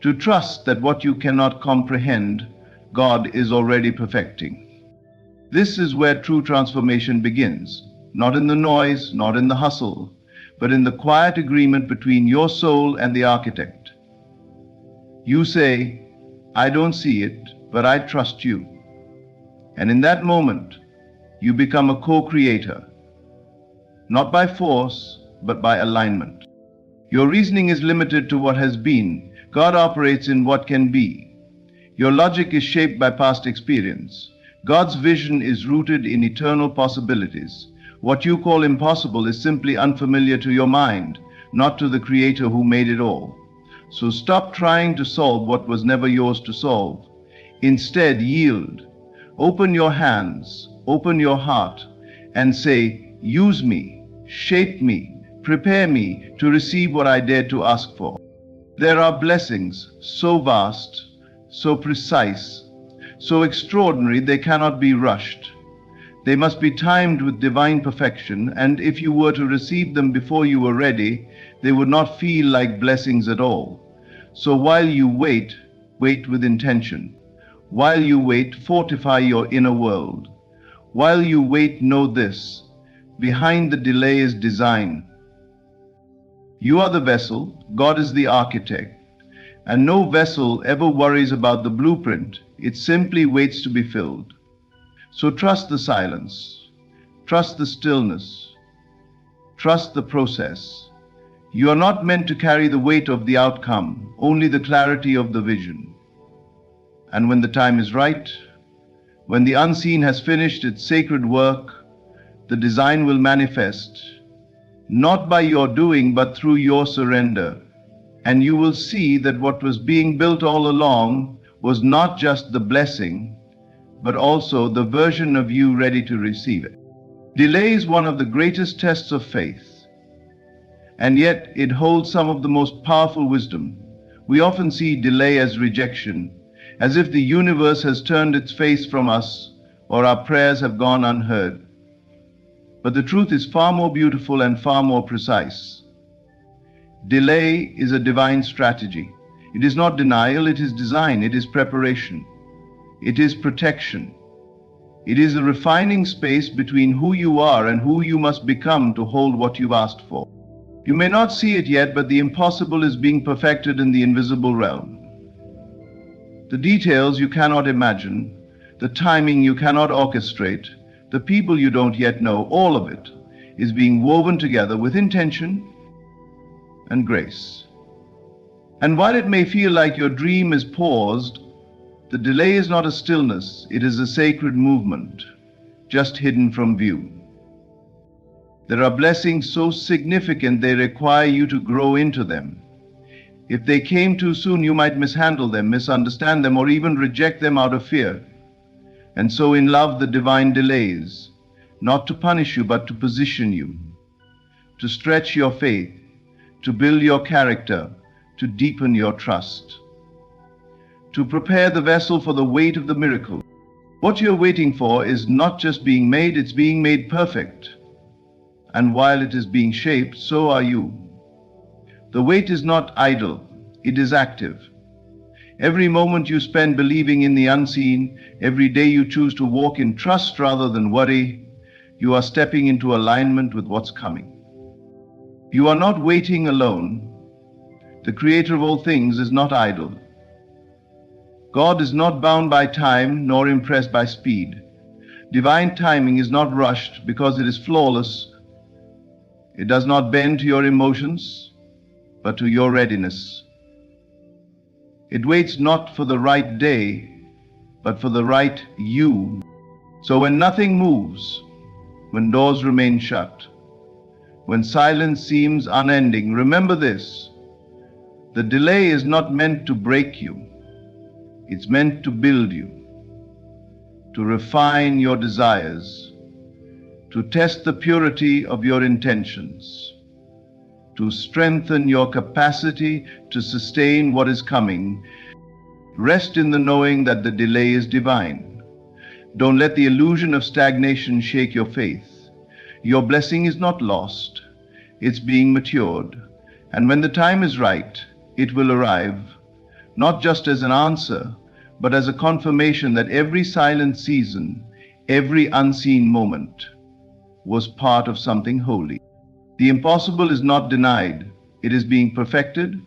to trust that what you cannot comprehend, God is already perfecting. This is where true transformation begins, not in the noise, not in the hustle, but in the quiet agreement between your soul and the architect. You say, "I don't see it, but I trust you." And in that moment, you become a co-creator, not by force, but by alignment. Your reasoning is limited to what has been. God operates in what can be. Your logic is shaped by past experience. God's vision is rooted in eternal possibilities. What you call impossible is simply unfamiliar to your mind, not to the Creator who made it all. So stop trying to solve what was never yours to solve. Instead, yield. Open your hands, open your heart, and say, "Use me, shape me, prepare me to receive what I dared to ask for." There are blessings so vast, so precise, so extraordinary they cannot be rushed. They must be timed with divine perfection, and if you were to receive them before you were ready, they would not feel like blessings at all. So while you wait, wait with intention. While you wait, fortify your inner world. While you wait, know this: behind the delay is design. You are the vessel, God is the architect, and no vessel ever worries about the blueprint. It simply waits to be filled. So trust the silence, trust the stillness, trust the process. You are not meant to carry the weight of the outcome, only the clarity of the vision. And when the time is right, when the unseen has finished its sacred work, the design will manifest, not by your doing, but through your surrender. And you will see that what was being built all along was not just the blessing, but also the version of you ready to receive it. Delay is one of the greatest tests of faith, and yet it holds some of the most powerful wisdom. We often see delay as rejection, as if the universe has turned its face from us or our prayers have gone unheard. But the truth is far more beautiful and far more precise. Delay is a divine strategy. It is not denial, it is design, it is preparation, it is protection. It is a refining space between who you are and who you must become to hold what you've asked for. You may not see it yet, but the impossible is being perfected in the invisible realm. The details you cannot imagine, the timing you cannot orchestrate, the people you don't yet know, all of it is being woven together with intention and grace. And while it may feel like your dream is paused, the delay is not a stillness, it is a sacred movement, just hidden from view. There are blessings so significant they require you to grow into them. If they came too soon, you might mishandle them, misunderstand them, or even reject them out of fear. And so in love, the divine delays, not to punish you, but to position you, to stretch your faith, to build your character, to deepen your trust, to prepare the vessel for the weight of the miracle. What you're waiting for is not just being made, it's being made perfect. And while it is being shaped, so are you. The wait is not idle, it is active. Every moment you spend believing in the unseen, every day you choose to walk in trust rather than worry, you are stepping into alignment with what's coming. You are not waiting alone. The Creator of all things is not idle. God is not bound by time nor impressed by speed. Divine timing is not rushed because it is flawless. It does not bend to your emotions, but to your readiness. It waits not for the right day, but for the right you. So when nothing moves, when doors remain shut, when silence seems unending, remember this: the delay is not meant to break you. It's meant to build you, to refine your desires, to test the purity of your intentions, to strengthen your capacity to sustain what is coming. Rest in the knowing that the delay is divine. Don't let the illusion of stagnation shake your faith. Your blessing is not lost, it's being matured. And when the time is right, it will arrive, not just as an answer, but as a confirmation that every silent season, every unseen moment, was part of something holy. The impossible is not denied, it is being perfected.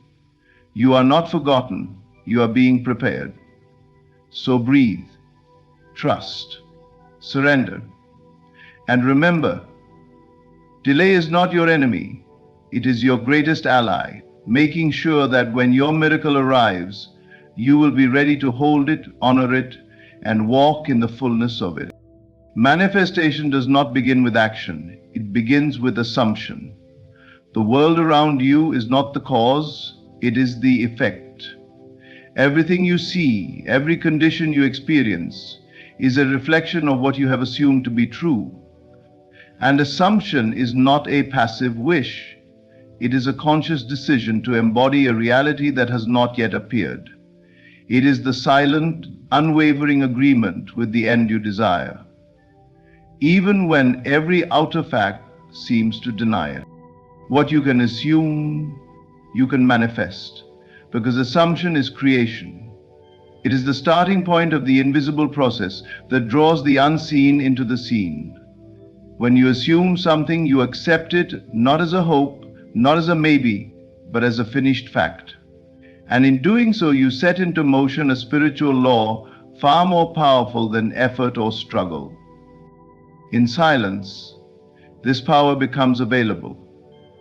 You are not forgotten, you are being prepared. So breathe, trust, surrender. And remember, delay is not your enemy, it is your greatest ally, making sure that when your miracle arrives, you will be ready to hold it, honor it, and walk in the fullness of it. Manifestation does not begin with action, it begins with assumption. The world around you is not the cause, it is the effect. Everything you see, every condition you experience, is a reflection of what you have assumed to be true. And assumption is not a passive wish. It is a conscious decision to embody a reality that has not yet appeared. It is the silent, unwavering agreement with the end you desire, even when every outer fact seems to deny it. What you can assume, you can manifest, because assumption is creation. It is the starting point of the invisible process that draws the unseen into the seen. When you assume something, you accept it not as a hope, not as a maybe, but as a finished fact. And in doing so, you set into motion a spiritual law far more powerful than effort or struggle. In silence, this power becomes available,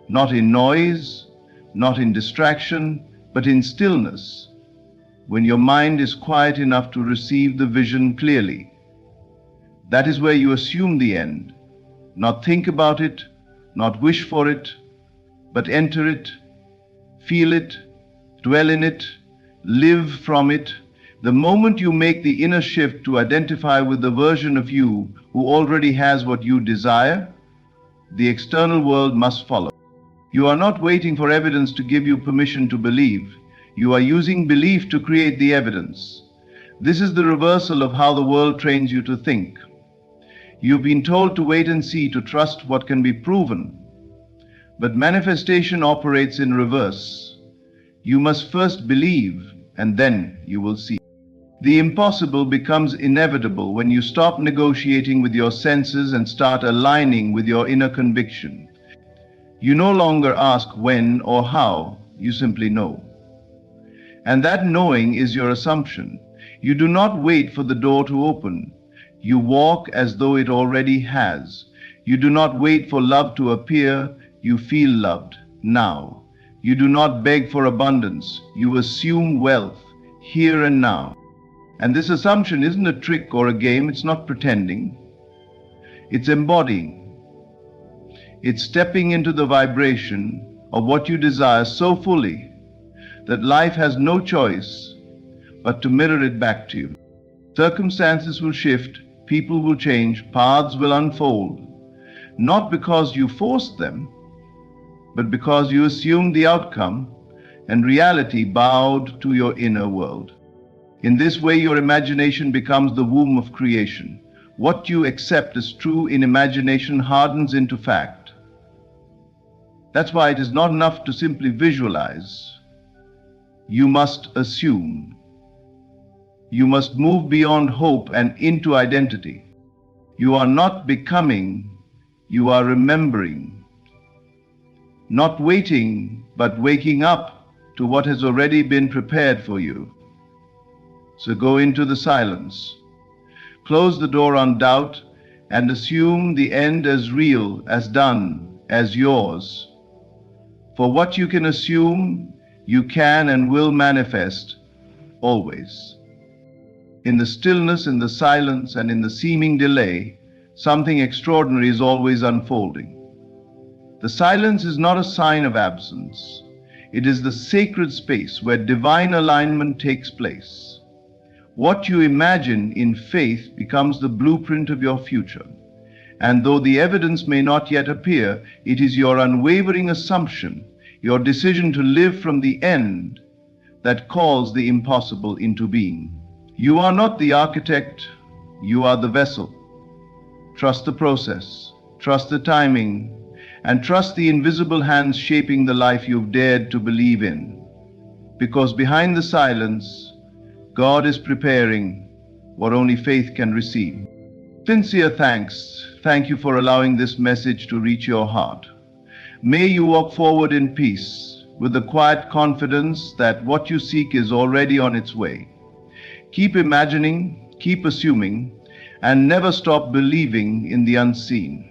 not in noise, not in distraction, but in stillness, when your mind is quiet enough to receive the vision clearly. That is where you assume the end, not think about it, not wish for it, but enter it, feel it, dwell in it, live from it. The moment you make the inner shift to identify with the version of you who already has what you desire, the external world must follow. You are not waiting for evidence to give you permission to believe. You are using belief to create the evidence. This is the reversal of how the world trains you to think. You've been told to wait and see, to trust what can be proven. But manifestation operates in reverse. You must first believe, and then you will see. The impossible becomes inevitable when you stop negotiating with your senses and start aligning with your inner conviction. You no longer ask when or how, you simply know. And that knowing is your assumption. You do not wait for the door to open. You walk as though it already has. You do not wait for love to appear. You feel loved now. You do not beg for abundance. You assume wealth here and now. And this assumption isn't a trick or a game. It's not pretending. It's embodying. It's stepping into the vibration of what you desire so fully that life has no choice but to mirror it back to you. Circumstances will shift, people will change, paths will unfold, not because you forced them, but because you assumed the outcome and reality bowed to your inner world. In this way, your imagination becomes the womb of creation. What you accept as true in imagination hardens into fact. That's why it is not enough to simply visualize. You must assume. You must move beyond hope and into identity. You are not becoming, you are remembering. Not waiting, but waking up to what has already been prepared for you. So go into the silence. Close the door on doubt and assume the end as real, as done, as yours. For what you can assume, you can and will manifest always. In the stillness, in the silence, and in the seeming delay, something extraordinary is always unfolding. The silence is not a sign of absence. It is the sacred space where divine alignment takes place. What you imagine in faith becomes the blueprint of your future. And though the evidence may not yet appear, it is your unwavering assumption, your decision to live from the end, that calls the impossible into being. You are not the architect, you are the vessel. Trust the process, trust the timing, and trust the invisible hands shaping the life you've dared to believe in. Because behind the silence, God is preparing what only faith can receive. Sincere thanks. Thank you for allowing this message to reach your heart. May you walk forward in peace, with the quiet confidence that what you seek is already on its way. Keep imagining, keep assuming, and never stop believing in the unseen.